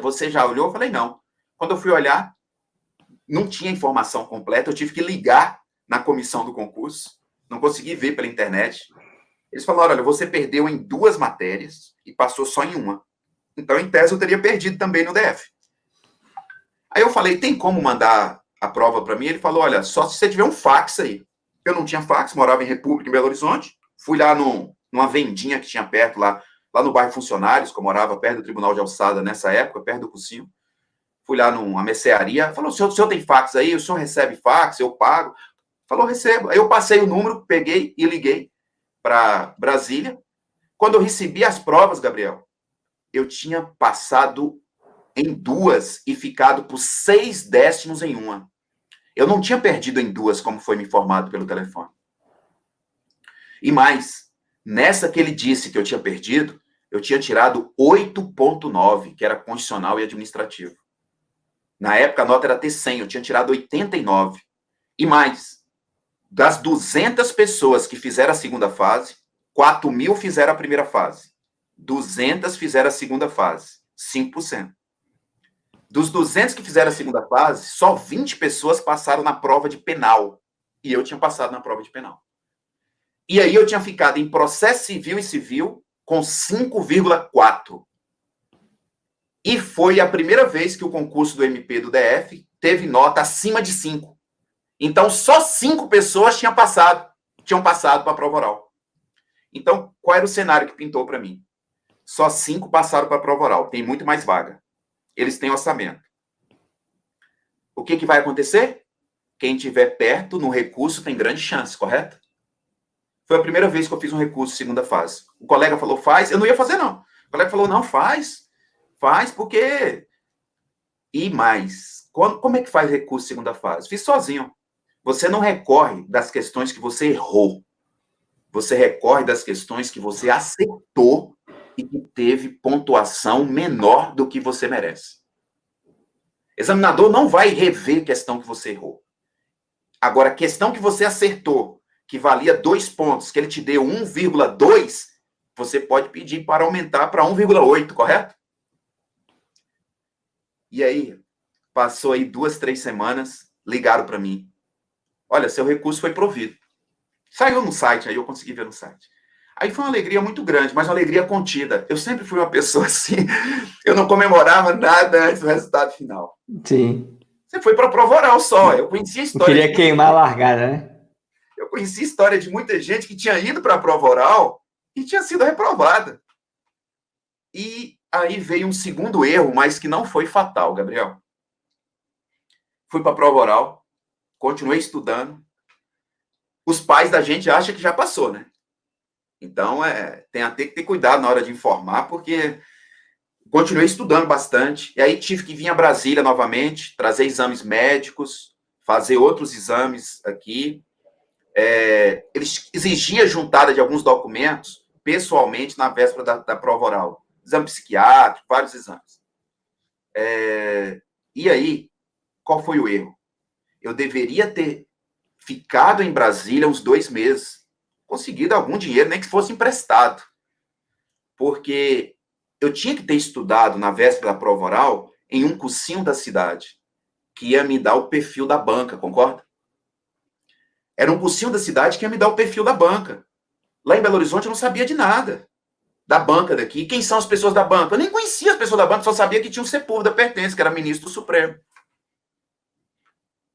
você já olhou? Eu falei, não. Quando eu fui olhar, não tinha informação completa, eu tive que ligar na comissão do concurso, não consegui ver pela internet. Eles falaram, olha, você perdeu em 2 matérias e passou só em uma. Então, em tese, eu teria perdido também no DF. Aí eu falei, tem como mandar a prova para mim? Ele falou, olha, só se você tiver um fax aí. Eu não tinha fax, morava em República, em Belo Horizonte. Fui lá numa vendinha que tinha perto, lá no bairro Funcionários, que eu morava perto do Tribunal de Alçada nessa época, perto do cursinho. Fui lá numa mercearia, falou, o senhor tem fax aí? O senhor recebe fax? Eu pago? Falou, recebo. Aí eu passei o número, peguei e liguei para Brasília. Quando eu recebi as provas, Gabriel, eu tinha passado em 2 e ficado por 6 décimos em uma. Eu não tinha perdido em 2, como foi me informado pelo telefone. E mais, nessa que ele disse que eu tinha perdido, eu tinha tirado 8,9, que era constitucional e administrativo. Na época, a nota era T100, eu tinha tirado 89. E mais, das 200 pessoas que fizeram a segunda fase, 4.000 fizeram a primeira fase. 200 fizeram a segunda fase, 5%. Dos 200 que fizeram a segunda fase, só 20 pessoas passaram na prova de penal. E eu tinha passado na prova de penal. E aí eu tinha ficado em processo civil e civil com 5,4. E foi a primeira vez que o concurso do MP do DF teve nota acima de 5. Então, só 5 pessoas tinham passado para a prova oral. Então, qual era o cenário que pintou para mim? Só 5 passaram para a prova oral. Tem muito mais vaga. Eles têm orçamento. O que vai acontecer? Quem estiver perto no recurso tem grande chance, correto? Foi a primeira vez que eu fiz um recurso segunda fase. O colega falou, faz. Eu não ia fazer, não. O colega falou, não, faz. Faz, porque... E mais, como é que faz recurso segunda fase? Fiz sozinho. Você não recorre das questões que você errou. Você recorre das questões que você acertou e que teve pontuação menor do que você merece. Examinador não vai rever questão que você errou. Agora, questão que você acertou, que valia 2 pontos, que ele te deu 1,2, você pode pedir para aumentar para 1,8, correto? E aí, passou aí 2, 3 semanas, ligaram para mim. Olha, seu recurso foi provido. Saiu no site, aí eu consegui ver no site. Aí foi uma alegria muito grande, mas uma alegria contida. Eu sempre fui uma pessoa assim, eu não comemorava nada antes do resultado final. Sim. Você foi para a prova oral só. Eu conhecia a história. Eu queria queimar a largada, né? Eu conheci a história de muita gente que tinha ido para a prova oral e tinha sido reprovada. E aí veio um segundo erro, mas que não foi fatal, Gabriel. Fui para a prova oral, continuei estudando. Os pais da gente acham que já passou, né? Então, tem até que ter cuidado na hora de informar, porque continuei estudando bastante. E aí tive que vir a Brasília novamente, trazer exames médicos, fazer outros exames aqui. Eles exigiam juntada de alguns documentos, pessoalmente, na véspera da prova oral. Exame psiquiátrico, vários exames. E aí, qual foi o erro? Eu deveria ter ficado em Brasília uns 2 meses, conseguido algum dinheiro, nem que fosse emprestado. Porque eu tinha que ter estudado na véspera da prova oral em um cursinho da cidade, que ia me dar o perfil da banca, concorda? Era um cursinho da cidade que ia me dar o perfil da banca. Lá em Belo Horizonte eu não sabia de nada da banca daqui. Quem são as pessoas da banca? Eu nem conhecia as pessoas da banca, só sabia que tinha um Sepúlveda Pertence, que era ministro do Supremo.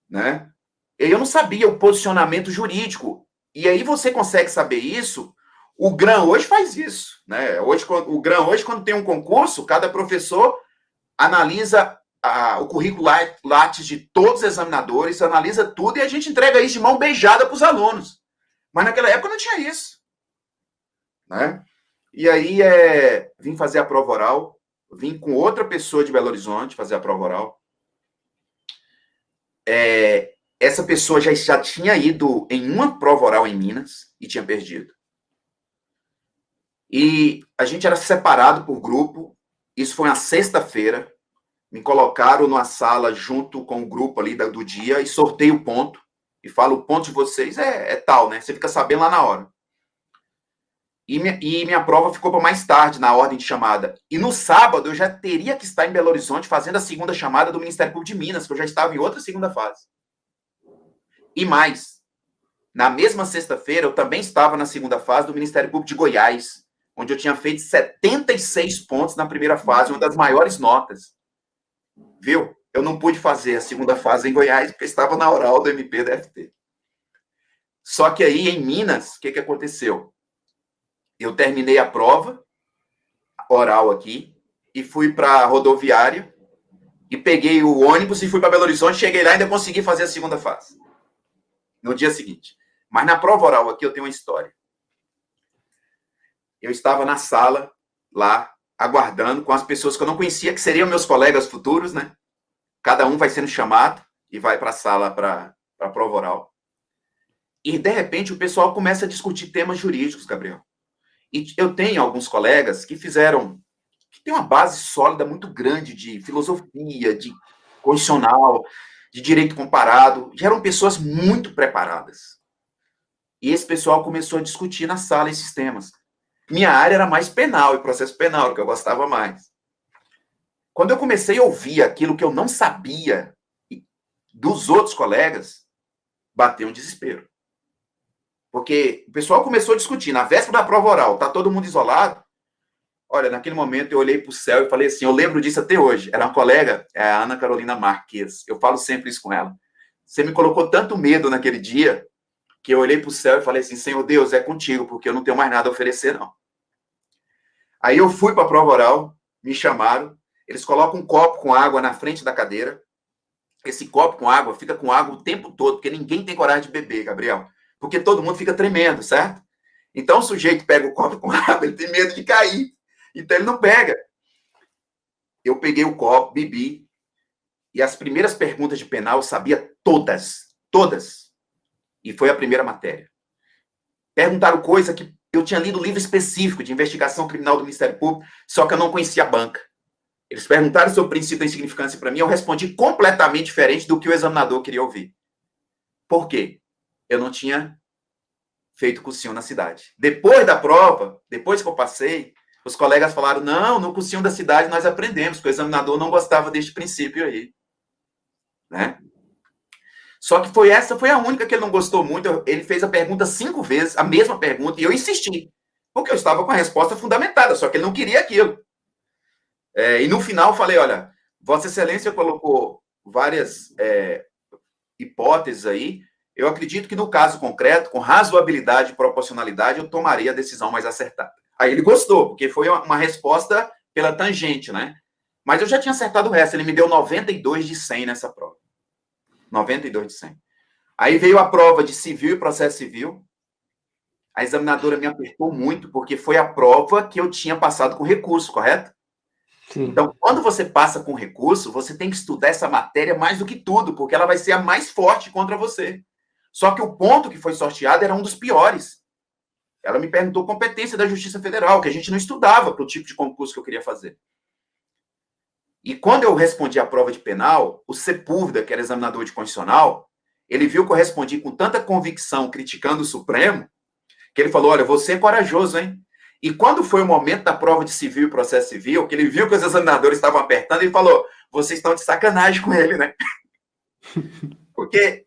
Né? E eu não sabia o posicionamento jurídico. E aí você consegue saber isso. O GRAM hoje faz isso. Né? O GRAM hoje, quando tem um concurso, cada professor analisa o currículo Lattes de todos os examinadores, analisa tudo e a gente entrega isso de mão beijada para os alunos. Mas naquela época não tinha isso. Né? E aí vim fazer a prova oral, vim com outra pessoa de Belo Horizonte fazer a prova oral. Essa pessoa já tinha ido em uma prova oral em Minas e tinha perdido. E a gente era separado por grupo. Isso foi na sexta-feira. Me colocaram numa sala junto com o grupo ali do dia e sorteio o ponto. E falo, o ponto de vocês é tal, né? Você fica sabendo lá na hora. E minha prova ficou para mais tarde, na ordem de chamada. E no sábado, eu já teria que estar em Belo Horizonte fazendo a segunda chamada do Ministério Público de Minas, que eu já estava em outra segunda fase. E mais, na mesma sexta-feira, eu também estava na segunda fase do Ministério Público de Goiás, onde eu tinha feito 76 pontos na primeira fase, uma das maiores notas. Viu? Eu não pude fazer a segunda fase em Goiás, porque estava na oral do MP da FT. Só que aí, em Minas, o que aconteceu? Eu terminei a prova oral aqui e fui para a rodoviária e peguei o ônibus e fui para Belo Horizonte, cheguei lá e ainda consegui fazer a segunda fase. No dia seguinte. Mas na prova oral aqui eu tenho uma história. Eu estava na sala, lá, aguardando com as pessoas que eu não conhecia, que seriam meus colegas futuros, né? Cada um vai sendo chamado e vai para a sala para a prova oral. E, de repente, o pessoal começa a discutir temas jurídicos, Gabriel. E eu tenho alguns colegas que tem uma base sólida muito grande de filosofia, de constitucional, de direito comparado, e eram pessoas muito preparadas. E esse pessoal começou a discutir na sala esses temas. Minha área era mais penal e processo penal, que eu gostava mais. Quando eu comecei a ouvir aquilo que eu não sabia dos outros colegas, bateu um desespero. Porque o pessoal começou a discutir, na véspera da prova oral, tá todo mundo isolado. Olha, naquele momento eu olhei para o céu e falei assim, eu lembro disso até hoje. Era uma colega, a Ana Carolina Marques. Eu falo sempre isso com ela. Você me colocou tanto medo naquele dia que eu olhei para o céu e falei assim, Senhor Deus, é contigo, porque eu não tenho mais nada a oferecer, não. Aí eu fui para a prova oral, me chamaram, eles colocam um copo com água na frente da cadeira. Esse copo com água fica com água o tempo todo, porque ninguém tem coragem de beber, Gabriel. Porque todo mundo fica tremendo, certo? Então o sujeito pega o copo com água, ele tem medo de cair. Então ele não pega. Eu peguei o copo, bebi, e as primeiras perguntas de penal eu sabia todas. Todas. E foi a primeira matéria. Perguntaram coisa que eu tinha lido livro específico de investigação criminal do Ministério Público, só que eu não conhecia a banca. Eles perguntaram sobre o princípio da insignificância para mim, eu respondi completamente diferente do que o examinador queria ouvir. Por quê? Eu não tinha feito cursinho na cidade. Depois da prova, depois que eu passei, os colegas falaram, não, no cursinho da cidade nós aprendemos, que o examinador não gostava deste princípio aí. Né? Só que essa foi a única que ele não gostou muito. Ele fez a pergunta 5 vezes, a mesma pergunta, e eu insisti, porque eu estava com a resposta fundamentada, só que ele não queria aquilo. E no final eu falei, olha, Vossa Excelência colocou várias hipóteses aí, eu acredito que no caso concreto, com razoabilidade e proporcionalidade, eu tomaria a decisão mais acertada. Aí ele gostou, porque foi uma resposta pela tangente, né? Mas eu já tinha acertado o resto, ele me deu 92 de 100 nessa prova. 92 de 100. Aí veio a prova de civil e processo civil. A examinadora me apertou muito, porque foi a prova que eu tinha passado com recurso, correto? Sim. Então, quando você passa com recurso, você tem que estudar essa matéria mais do que tudo, porque ela vai ser a mais forte contra você. Só que o ponto que foi sorteado era um dos piores. Ela me perguntou competência da Justiça Federal, que a gente não estudava para o tipo de concurso que eu queria fazer. E quando eu respondi a prova de penal, o Sepúlveda, que era examinador de constitucional, ele viu que eu respondi com tanta convicção, criticando o Supremo, que ele falou, olha, você é corajoso, hein? E quando foi o momento da prova de civil e processo civil, que ele viu que os examinadores estavam apertando, ele falou, vocês estão de sacanagem com ele, né? Porque,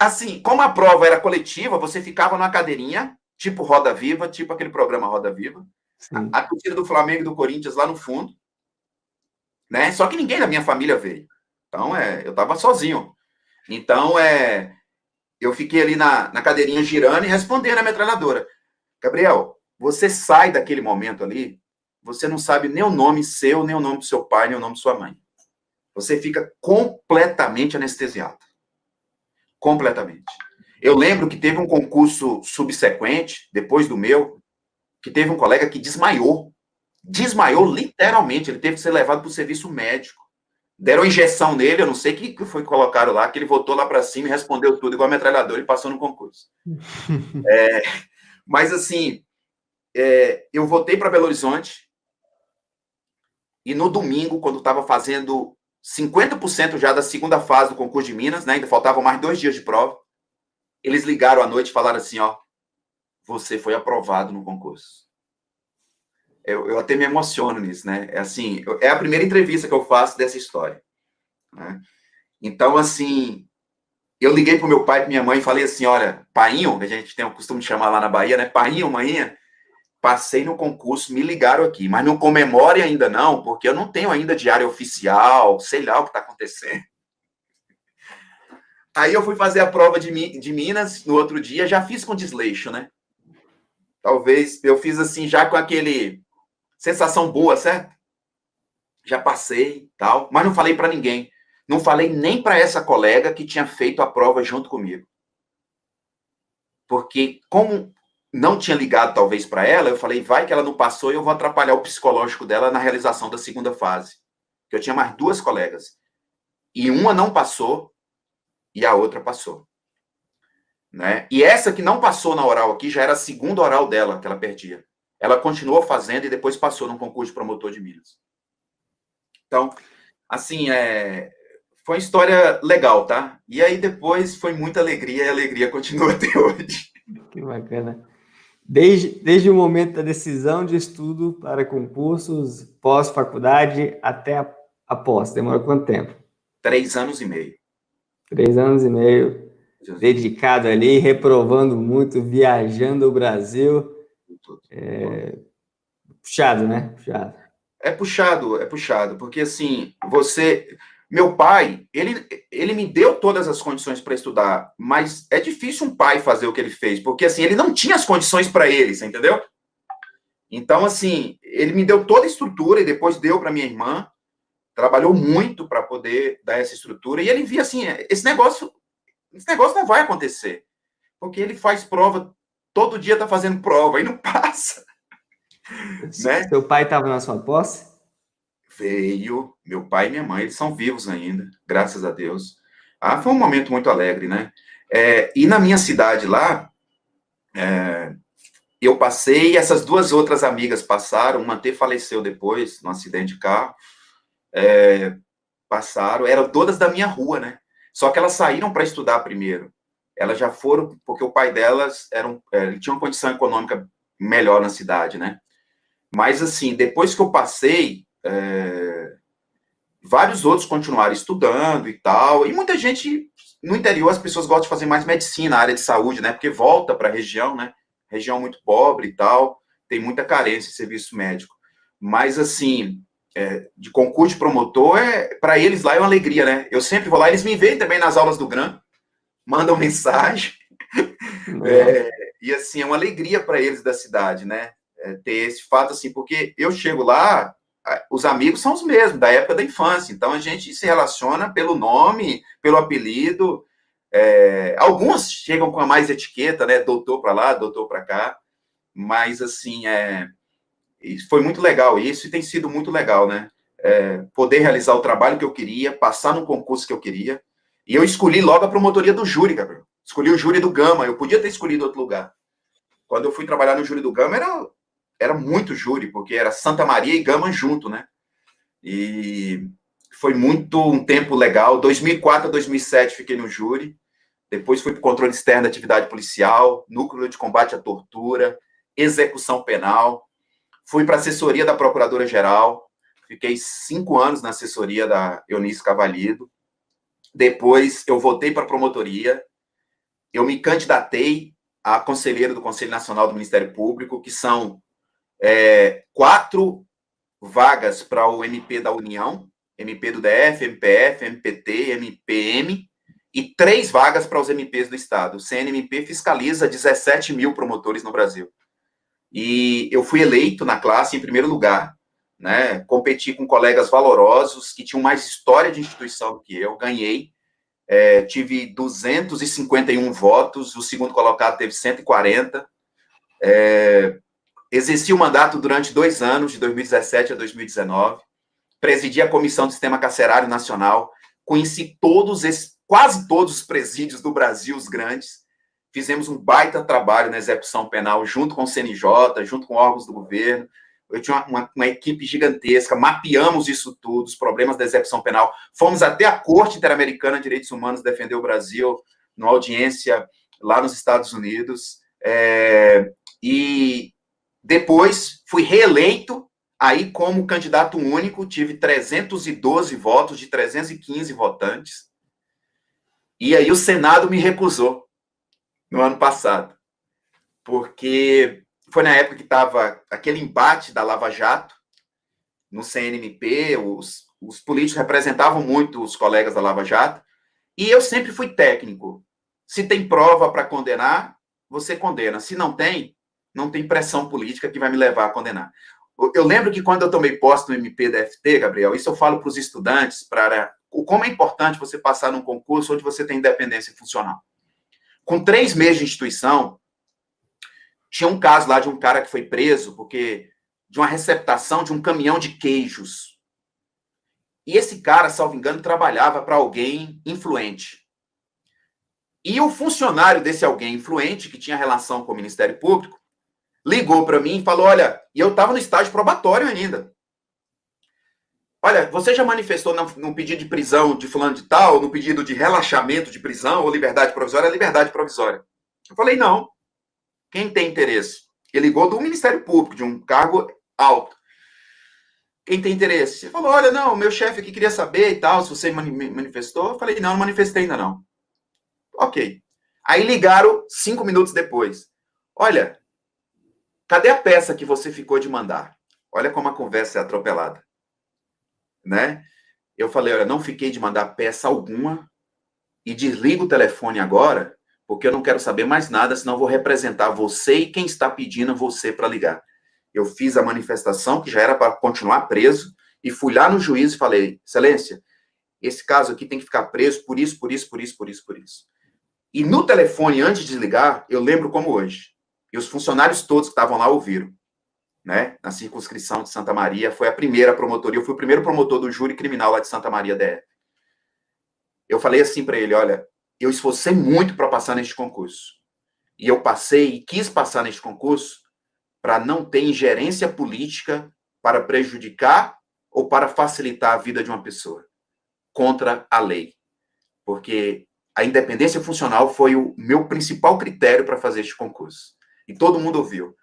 assim, como a prova era coletiva, você ficava numa cadeirinha, tipo Roda Viva, tipo aquele programa Roda Viva, a torcida do Flamengo e do Corinthians lá no fundo, né? Só que ninguém da minha família veio. Então, eu estava sozinho. Então, eu fiquei ali na cadeirinha girando e respondendo a metralhadora. Gabriel, você sai daquele momento ali, você não sabe nem o nome seu, nem o nome do seu pai, nem o nome de sua mãe. Você fica completamente anestesiado. Completamente. Eu lembro que teve um concurso subsequente, depois do meu, que teve um colega que desmaiou. Desmaiou literalmente, ele teve que ser levado para o serviço médico. Deram injeção nele, eu não sei o que foi colocado lá, que ele voltou lá para cima e respondeu tudo igual a metralhador e passou no concurso. Mas, assim, eu voltei para Belo Horizonte e no domingo, quando estava fazendo 50% já da segunda fase do concurso de Minas, né, ainda faltavam mais 2 dias de prova, eles ligaram à noite e falaram assim, ó, você foi aprovado no concurso. Eu até me emociono nisso, né? É assim, é a primeira entrevista que eu faço dessa história, né? Então, assim, eu liguei para o meu pai e para minha mãe e falei assim, olha, painho, que a gente tem o costume de chamar lá na Bahia, né? Painho, maninha, passei no concurso, me ligaram aqui, mas não comemore ainda não, porque eu não tenho ainda diário oficial, sei lá o que está acontecendo. Aí eu fui fazer a prova de Minas no outro dia, já fiz com desleixo, né? Talvez eu fiz assim, já com aquele sensação boa, certo? Já passei, tal, mas não falei para ninguém. Não falei nem para essa colega que tinha feito a prova junto comigo. Porque como não tinha ligado talvez para ela, eu falei, vai que ela não passou e eu vou atrapalhar o psicológico dela na realização da segunda fase. Eu tinha mais 2 colegas. E uma não passou e a outra passou. Né? E essa que não passou na oral aqui já era a segunda oral dela que ela perdia. Ela continuou fazendo e depois passou no concurso de promotor de Minas. Então, assim, foi uma história legal, tá? E aí depois foi muita alegria e a alegria continua até hoje. Que bacana. Desde o momento da decisão de estudo para concursos, pós-faculdade até após, demorou quanto tempo? 3 anos e meio. 3 anos e meio, dedicado ali, reprovando muito, viajando o Brasil. Puxado, né? Puxado. É puxado, porque assim, meu pai, ele me deu todas as condições para estudar, mas é difícil um pai fazer o que ele fez, porque assim, ele não tinha as condições para ele, você entendeu? Então, assim, ele me deu toda a estrutura e depois deu para minha irmã, trabalhou muito para poder dar essa estrutura, e ele via assim, esse negócio não vai acontecer, porque ele faz prova, todo dia tá fazendo prova e não passa, né? Seu pai estava na sua posse? Veio, meu pai e minha mãe, eles são vivos ainda, graças a Deus. Ah, foi um momento muito alegre, né? E na minha cidade lá, eu passei, essas 2 outras amigas passaram, uma até faleceu depois, num acidente de carro, passaram, eram todas da minha rua, né? Só que elas saíram para estudar primeiro. Elas já foram, porque o pai delas ele tinha uma condição econômica melhor na cidade, né? Mas, assim, depois que eu passei, vários outros continuaram estudando e tal, e muita gente, no interior, as pessoas gostam de fazer mais medicina, área de saúde, né, porque volta para a região, né, região muito pobre e tal, tem muita carência de serviço médico, mas, assim, de concurso de promotor, para eles lá é uma alegria, né, eu sempre vou lá, eles me veem também nas aulas do GRAM, mandam mensagem, e, assim, é uma alegria para eles da cidade, né, ter esse fato, assim, porque eu chego lá, os amigos são os mesmos, da época da infância, então a gente se relaciona pelo nome, pelo apelido, alguns chegam com a mais etiqueta, né, doutor para lá, doutor para cá, mas assim, foi muito legal isso, e tem sido muito legal, né, poder realizar o trabalho que eu queria, passar no concurso que eu queria, e eu escolhi logo a promotoria do júri, Gabriel, escolhi o júri do Gama, eu podia ter escolhido outro lugar, quando eu fui trabalhar no júri do Gama, era muito júri, porque era Santa Maria e Gama junto, né? E foi um tempo legal. 2004 a 2007 fiquei no júri. Depois fui para o controle externo da atividade policial, núcleo de combate à tortura, execução penal. Fui para a assessoria da Procuradora-Geral. Fiquei 5 anos na assessoria da Eunice Cavalido. Depois eu voltei para a promotoria. Eu me candidatei a conselheiro do Conselho Nacional do Ministério Público, que são 4 vagas para o MP da União, MP do DF, MPF, MPT, MPM, e 3 vagas para os MPs do Estado. O CNMP fiscaliza 17 mil promotores no Brasil. E eu fui eleito na classe em primeiro lugar, né? Competi com colegas valorosos que tinham mais história de instituição do que eu, ganhei. Tive 251 votos, o segundo colocado teve 140. Exerci o mandato durante 2 anos, de 2017 a 2019. Presidi a Comissão do Sistema Carcerário Nacional. Conheci quase todos os presídios do Brasil, os grandes. Fizemos um baita trabalho na execução penal, junto com o CNJ, junto com órgãos do governo. Eu tinha uma equipe gigantesca, mapeamos isso tudo, os problemas da execução penal. Fomos até a Corte Interamericana de Direitos Humanos defender o Brasil, numa audiência lá nos Estados Unidos. E depois fui reeleito, aí como candidato único, tive 312 votos de 315 votantes. E aí o Senado me recusou no ano passado, porque foi na época que estava aquele embate da Lava Jato no CNMP, os políticos representavam muito os colegas da Lava Jato, e eu sempre fui técnico. Se tem prova para condenar, você condena. Se não tem, não tem pressão política que vai me levar a condenar. Eu lembro que quando eu tomei posse no MP-DFT, Gabriel, isso eu falo para os estudantes, para como é importante você passar num concurso onde você tem independência funcional. Com 3 meses de instituição, tinha um caso lá de um cara que foi preso porque de uma receptação de um caminhão de queijos. E esse cara, salvo engano, trabalhava para alguém influente. E o funcionário desse alguém influente, que tinha relação com o Ministério Público, ligou para mim e falou, olha, e eu estava no estágio probatório ainda. Olha, você já manifestou no pedido de prisão de fulano de tal, no pedido de relaxamento de prisão ou liberdade provisória? É liberdade provisória. Eu falei, não. Quem tem interesse? Ele ligou do Ministério Público, de um cargo alto. Quem tem interesse? Ele falou, olha, não, meu chefe aqui queria saber e tal, se você manifestou. Eu falei, não manifestei ainda não. Ok. Aí ligaram 5 minutos depois. Olha, cadê a peça que você ficou de mandar? Olha como a conversa é atropelada. Né? Eu falei, olha, não fiquei de mandar peça alguma e desligo o telefone agora, porque eu não quero saber mais nada, senão eu vou representar você e quem está pedindo você para ligar. Eu fiz a manifestação, que já era para continuar preso, e fui lá no juiz e falei, excelência, esse caso aqui tem que ficar preso por isso, por isso, por isso, por isso, por isso. E no telefone, antes de desligar, eu lembro como hoje. E os funcionários todos que estavam lá ouviram. Né? Na circunscrição de Santa Maria, foi a primeira promotoria, eu fui o primeiro promotor do júri criminal lá de Santa Maria DF. Eu falei assim para ele, olha, eu esforcei muito para passar neste concurso. E eu passei e quis passar neste concurso para não ter ingerência política para prejudicar ou para facilitar a vida de uma pessoa contra a lei. Porque a independência funcional foi o meu principal critério para fazer este concurso. E todo mundo ouviu.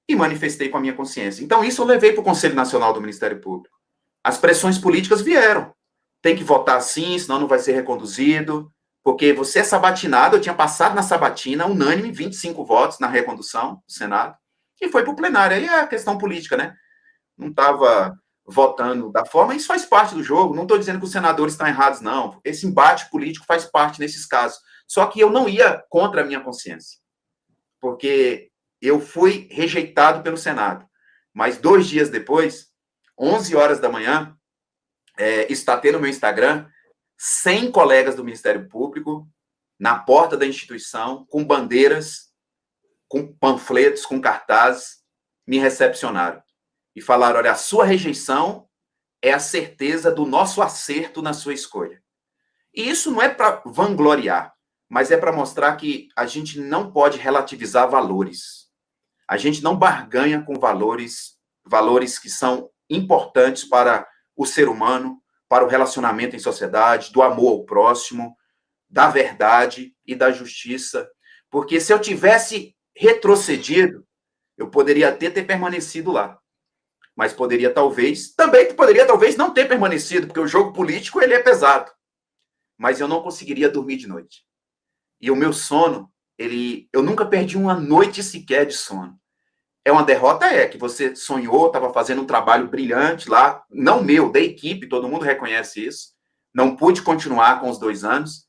E manifestei com a minha consciência. Então, isso eu levei para o Conselho Nacional do Ministério Público. As pressões políticas vieram. Tem que votar sim, senão não vai ser reconduzido, porque você é sabatinado, eu tinha passado na sabatina, unânime, 25 votos na recondução do Senado, e foi para o plenário. Aí é a questão política, né? Não estava votando da forma, isso faz parte do jogo, não estou dizendo que os senadores estão errados, não. Esse embate político faz parte nesses casos. Só que eu não ia contra a minha consciência, porque eu fui rejeitado pelo Senado. Mas 2 dias depois, 11 horas da manhã, estatei no meu Instagram 100 colegas do Ministério Público na porta da instituição, com bandeiras, com panfletos, com cartazes, me recepcionaram. E falaram, olha, a sua rejeição é a certeza do nosso acerto na sua escolha. E isso não é para vangloriar, mas é para mostrar que a gente não pode relativizar valores. A gente não barganha com valores que são importantes para o ser humano, para o relacionamento em sociedade, do amor ao próximo, da verdade e da justiça. Porque se eu tivesse retrocedido, eu poderia até ter permanecido lá. Mas poderia talvez não ter permanecido, porque o jogo político ele é pesado. Mas eu não conseguiria dormir de noite. E o meu sono, eu nunca perdi uma noite sequer de sono. É uma derrota, que você sonhou, estava fazendo um trabalho brilhante lá, não meu, da equipe, todo mundo reconhece isso. Não pude continuar com os 2 anos,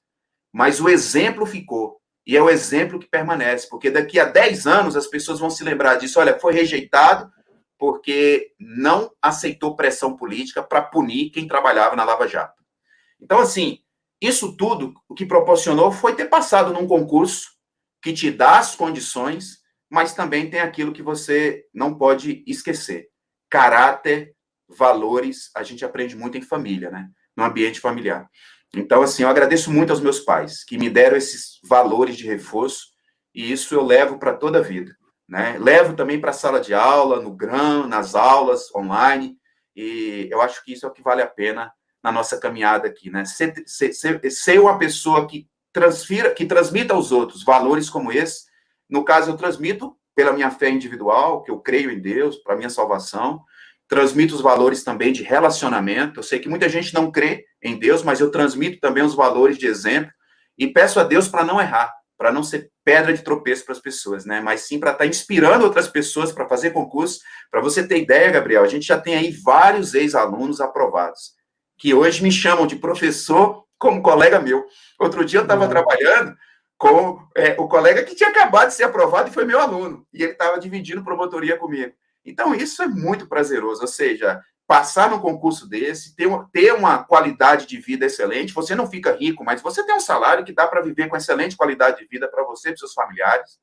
mas o exemplo ficou. E é o exemplo que permanece, porque daqui a 10 anos as pessoas vão se lembrar disso. Olha, foi rejeitado porque não aceitou pressão política para punir quem trabalhava na Lava Jato. Então, assim, isso tudo, o que proporcionou foi ter passado num concurso que te dá as condições, mas também tem aquilo que você não pode esquecer. Caráter, valores, a gente aprende muito em família, né? No ambiente familiar. Então, assim, eu agradeço muito aos meus pais, que me deram esses valores de reforço, e isso eu levo para toda a vida, né? Levo também para a sala de aula, no GRAM, nas aulas online, e eu acho que isso é o que vale a pena na nossa caminhada aqui, né? Ser uma pessoa que transmita aos outros valores como esse. No caso, eu transmito pela minha fé individual, que eu creio em Deus, para a minha salvação. Transmito os valores também de relacionamento. Eu sei que muita gente não crê em Deus, mas eu transmito também os valores de exemplo e peço a Deus para não errar, para não ser pedra de tropeço para as pessoas, né? Mas sim para estar inspirando outras pessoas para fazer concurso. Para você ter ideia, Gabriel, a gente já tem aí vários ex-alunos aprovados, que hoje me chamam de professor como colega meu. Outro dia eu estava trabalhando com o colega que tinha acabado de ser aprovado e foi meu aluno, e ele estava dividindo promotoria comigo. Então, isso é muito prazeroso, ou seja, passar num concurso desse, ter uma qualidade de vida excelente, você não fica rico, mas você tem um salário que dá para viver com excelente qualidade de vida para você e para seus familiares,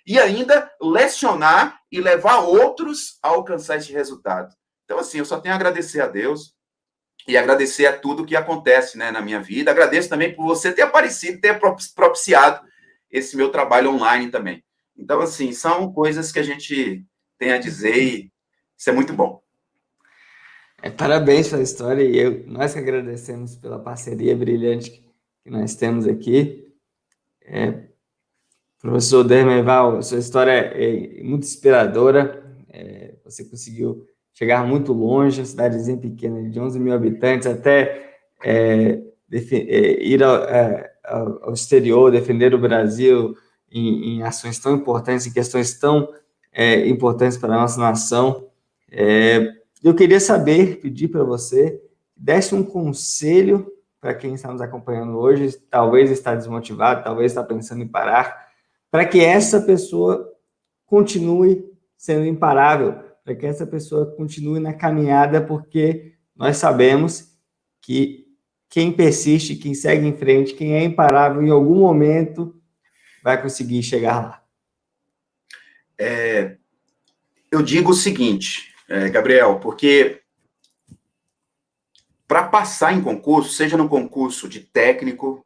e ainda lecionar e levar outros a alcançar esse resultado. Então, assim, eu só tenho a agradecer a Deus e agradecer a tudo que acontece, né, na minha vida. Agradeço também por você ter aparecido, ter propiciado esse meu trabalho online também. Então, assim, são coisas que a gente tem a dizer e isso é muito bom. Parabéns pela história e nós que agradecemos pela parceria brilhante que nós temos aqui. Professor Dermeval, sua história é muito inspiradora. Você conseguiu chegar muito longe, uma cidadezinha pequena de 11 mil habitantes, até ir ao exterior, defender o Brasil em ações tão importantes, em questões tão importantes para a nossa nação. Eu queria saber, pedir para você, desse um conselho para quem está nos acompanhando hoje, talvez está desmotivado, talvez está pensando em parar, para que essa pessoa continue sendo imparável, para que essa pessoa continue na caminhada, porque nós sabemos que quem persiste, quem segue em frente, quem é imparável, em algum momento vai conseguir chegar lá. Eu digo o seguinte, Gabriel, porque para passar em concurso, seja no concurso de técnico,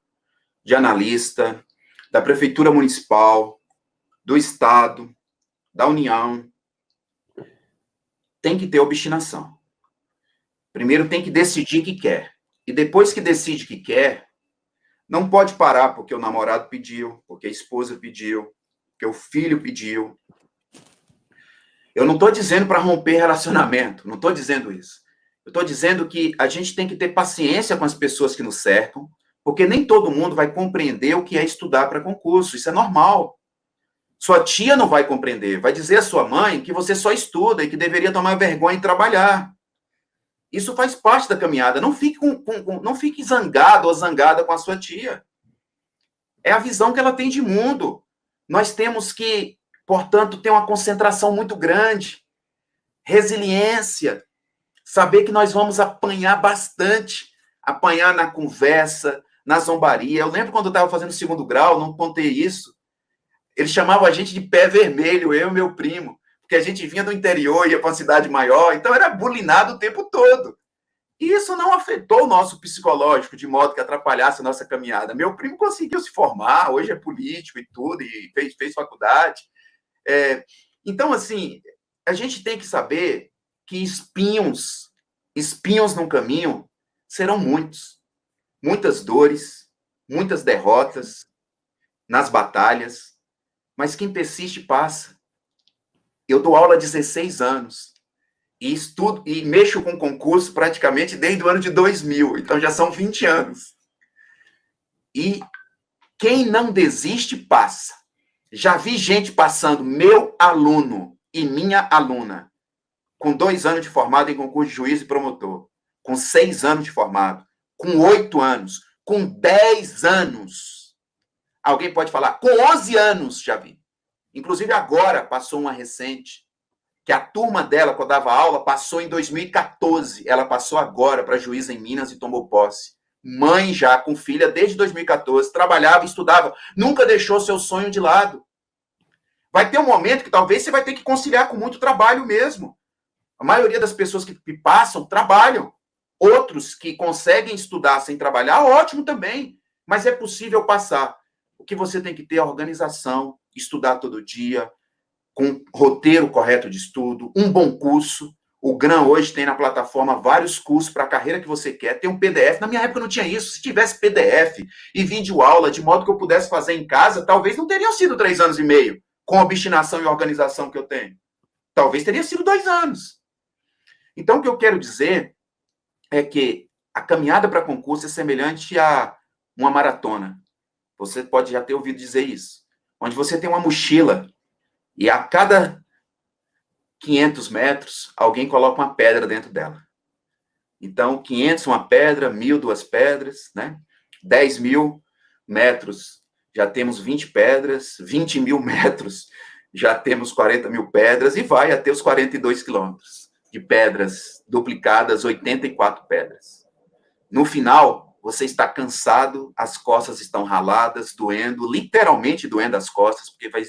de analista, da prefeitura municipal, do estado, da União, tem que ter obstinação. Primeiro tem que decidir que quer. E depois que decide que quer, não pode parar porque o namorado pediu, porque a esposa pediu, porque o filho pediu. Eu não estou dizendo para romper relacionamento, não estou dizendo isso. Eu estou dizendo que a gente tem que ter paciência com as pessoas que nos cercam, porque nem todo mundo vai compreender o que é estudar para concurso. Isso é normal. Sua tia não vai compreender, vai dizer à sua mãe que você só estuda e que deveria tomar vergonha e trabalhar. Isso faz parte da caminhada. Não fique, não fique zangado ou zangada com a sua tia. É a visão que ela tem de mundo. Nós temos que, portanto, ter uma concentração muito grande, resiliência, saber que nós vamos apanhar bastante, apanhar na conversa, na zombaria. Eu lembro quando eu estava fazendo segundo grau, não contei isso, eles chamavam a gente de pé vermelho, eu e meu primo, porque a gente vinha do interior, ia para uma cidade maior, então era bulinado o tempo todo. E isso não afetou o nosso psicológico, de modo que atrapalhasse a nossa caminhada. Meu primo conseguiu se formar, hoje é político e tudo, e fez faculdade. Então, assim, a gente tem que saber que espinhos no caminho serão muitos. Muitas dores, muitas derrotas nas batalhas, mas quem persiste passa. Eu dou aula há 16 anos e estudo e mexo com concurso praticamente desde o ano de 2000, então já são 20 anos. E quem não desiste passa. Já vi gente passando, meu aluno e minha aluna, com 2 anos de formado em concurso de juiz e promotor, com 6 anos de formado, com 8 anos, com 10 anos. Alguém pode falar, com 11 anos já vi. Inclusive agora passou uma recente, que a turma dela, quando dava aula, passou em 2014. Ela passou agora para juíza em Minas e tomou posse. Mãe já, com filha desde 2014, trabalhava, estudava, nunca deixou seu sonho de lado. Vai ter um momento que talvez você vai ter que conciliar com muito trabalho mesmo. A maioria das pessoas que passam, trabalham. Outros que conseguem estudar sem trabalhar, ótimo também. Mas é possível passar. O que você tem que ter é organização, estudar todo dia, com roteiro correto de estudo, um bom curso. O GRAM hoje tem na plataforma vários cursos para a carreira que você quer. Tem um PDF. Na minha época não tinha isso. Se tivesse PDF e vídeo aula, de modo que eu pudesse fazer em casa, talvez não teriam sido 3 anos e meio. com a obstinação e organização que eu tenho? Talvez teria sido 2 anos. Então, o que eu quero dizer é que a caminhada para concurso é semelhante a uma maratona. Você pode já ter ouvido dizer isso. Onde você tem uma mochila e a cada 500 metros, alguém coloca uma pedra dentro dela. Então, 500 uma pedra, 1.000 duas pedras, né? 10.000 metros, já temos 20 pedras, 20.000 metros, já temos 40.000 pedras, e vai até os 42 quilômetros de pedras duplicadas, 84 pedras. No final, você está cansado, as costas estão raladas, doendo, literalmente doendo as costas, porque vai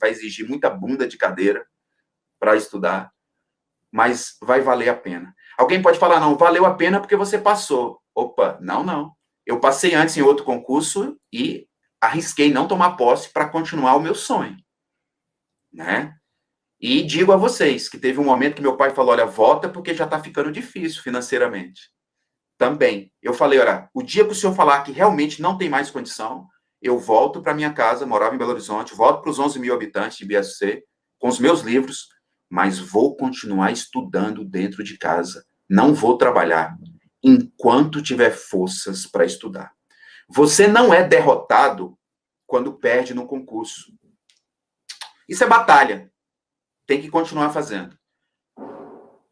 exigir muita bunda de cadeira para estudar, mas vai valer a pena. Alguém pode falar, não, valeu a pena porque você passou. Opa, não. Eu passei antes em outro concurso e arrisquei não tomar posse para continuar o meu sonho, né? E digo a vocês que teve um momento que meu pai falou, olha, volta porque já está ficando difícil financeiramente. Também. Eu falei, olha, o dia que o senhor falar que realmente não tem mais condição, eu volto para minha casa, morava em Belo Horizonte, volto para os 11.000 habitantes de Ibiaçu, com os meus livros, mas vou continuar estudando dentro de casa. Não vou trabalhar enquanto tiver forças para estudar. Você não é derrotado quando perde no concurso. Isso é batalha. Tem que continuar fazendo.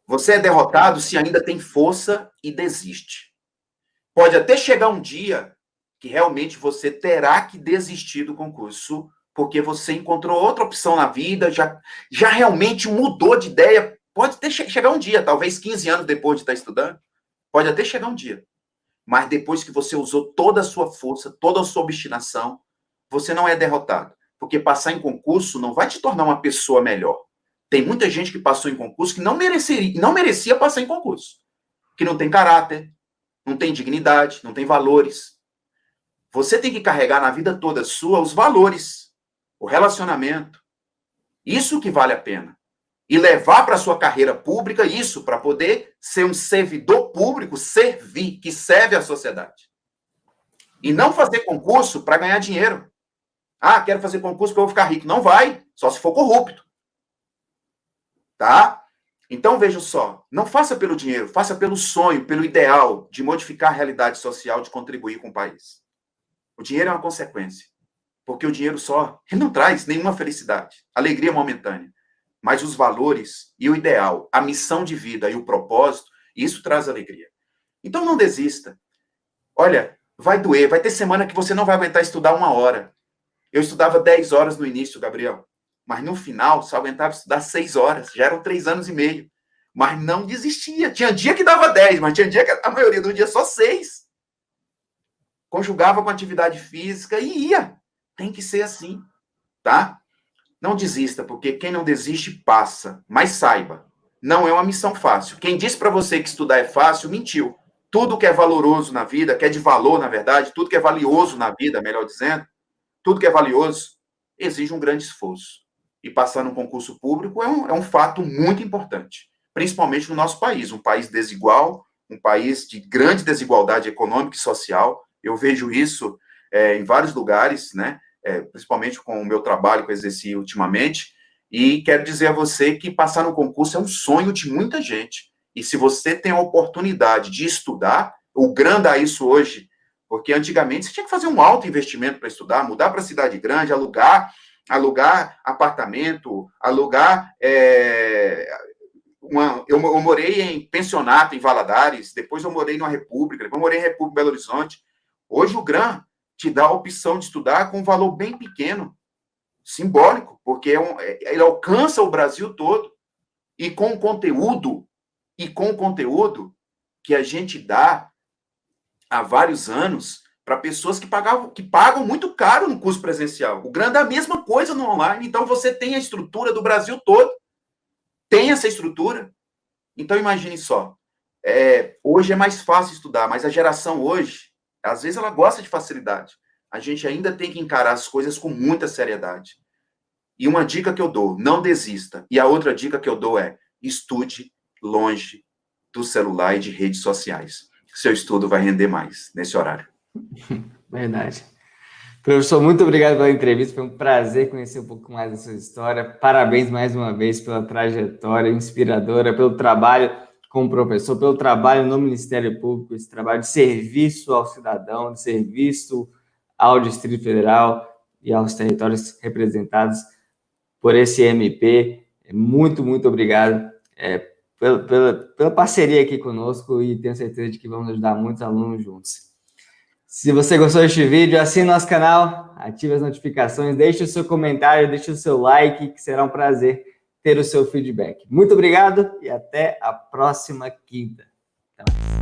Você é derrotado se ainda tem força e desiste. Pode até chegar um dia que realmente você terá que desistir do concurso, porque você encontrou outra opção na vida, já realmente mudou de ideia. Pode até chegar um dia, talvez 15 anos depois de estar estudando, pode até chegar um dia. Mas depois que você usou toda a sua força, toda a sua obstinação, você não é derrotado. Porque passar em concurso não vai te tornar uma pessoa melhor. Tem muita gente que passou em concurso que não merecia passar em concurso. Que não tem caráter, não tem dignidade, não tem valores. Você tem que carregar na vida toda sua os valores, o relacionamento. Isso que vale a pena. E levar para a sua carreira pública isso, para poder ser um servidor público, servir, que serve à sociedade. E não fazer concurso para ganhar dinheiro. Ah, quero fazer concurso porque eu vou ficar rico. Não vai, só se for corrupto. Tá? Então, veja só, não faça pelo dinheiro, faça pelo sonho, pelo ideal de modificar a realidade social, de contribuir com o país. O dinheiro é uma consequência, porque o dinheiro só ele não traz nenhuma felicidade, alegria momentânea. Mas os valores e o ideal, a missão de vida e o propósito, isso traz alegria. Então, não desista. Olha, vai doer, vai ter semana que você não vai aguentar estudar 1 hora. Eu estudava 10 horas no início, Gabriel. Mas no final, só aguentava estudar 6 horas. Já eram 3 anos e meio. Mas não desistia. Tinha dia que dava 10, mas tinha dia que a maioria do dia só 6. Conjugava com atividade física e ia. Tem que ser assim, tá? Não desista, porque quem não desiste passa. Mas saiba, não é uma missão fácil. Quem disse para você que estudar é fácil, mentiu. Tudo que é valoroso na vida, que é de valor, na verdade, tudo que é valioso na vida, melhor dizendo, tudo que é valioso, exige um grande esforço. E passar num concurso público é um fato muito importante, principalmente no nosso país, um país desigual, um país de grande desigualdade econômica e social. Eu vejo isso em vários lugares, né? Principalmente com o meu trabalho que eu exerci ultimamente, e quero dizer a você que passar no concurso é um sonho de muita gente. E se você tem a oportunidade de estudar, o grande é isso hoje, porque antigamente você tinha que fazer um alto investimento para estudar, mudar para cidade grande, alugar apartamento, alugar... Eu morei em pensionato em Valadares, depois eu morei numa república, depois eu morei em República Belo Horizonte. Hoje o GRAN te dá a opção de estudar com um valor bem pequeno, simbólico, porque ele alcança o Brasil todo, e com o conteúdo que a gente dá há vários anos para pessoas que pagam muito caro no curso presencial. O GRAN dá a mesma coisa no online, então você tem a estrutura do Brasil todo, tem essa estrutura. Então imagine só, hoje é mais fácil estudar, mas a geração hoje, às vezes ela gosta de facilidade. A gente ainda tem que encarar as coisas com muita seriedade. E uma dica que eu dou, não desista. E a outra dica que eu dou é, estude longe do celular e de redes sociais. Seu estudo vai render mais nesse horário. Verdade. Professor, muito obrigado pela entrevista. Foi um prazer conhecer um pouco mais da sua história. Parabéns mais uma vez pela trajetória inspiradora, pelo trabalho como professor, pelo trabalho no Ministério Público, esse trabalho de serviço ao cidadão, de serviço ao Distrito Federal e aos territórios representados por esse MP. Muito, muito obrigado pela parceria aqui conosco e tenho certeza de que vamos ajudar muitos alunos juntos. Se você gostou deste vídeo, assine nosso canal, ative as notificações, deixe o seu comentário, deixe o seu like, que será um prazer ter o seu feedback. Muito obrigado e até a próxima quinta. Até mais.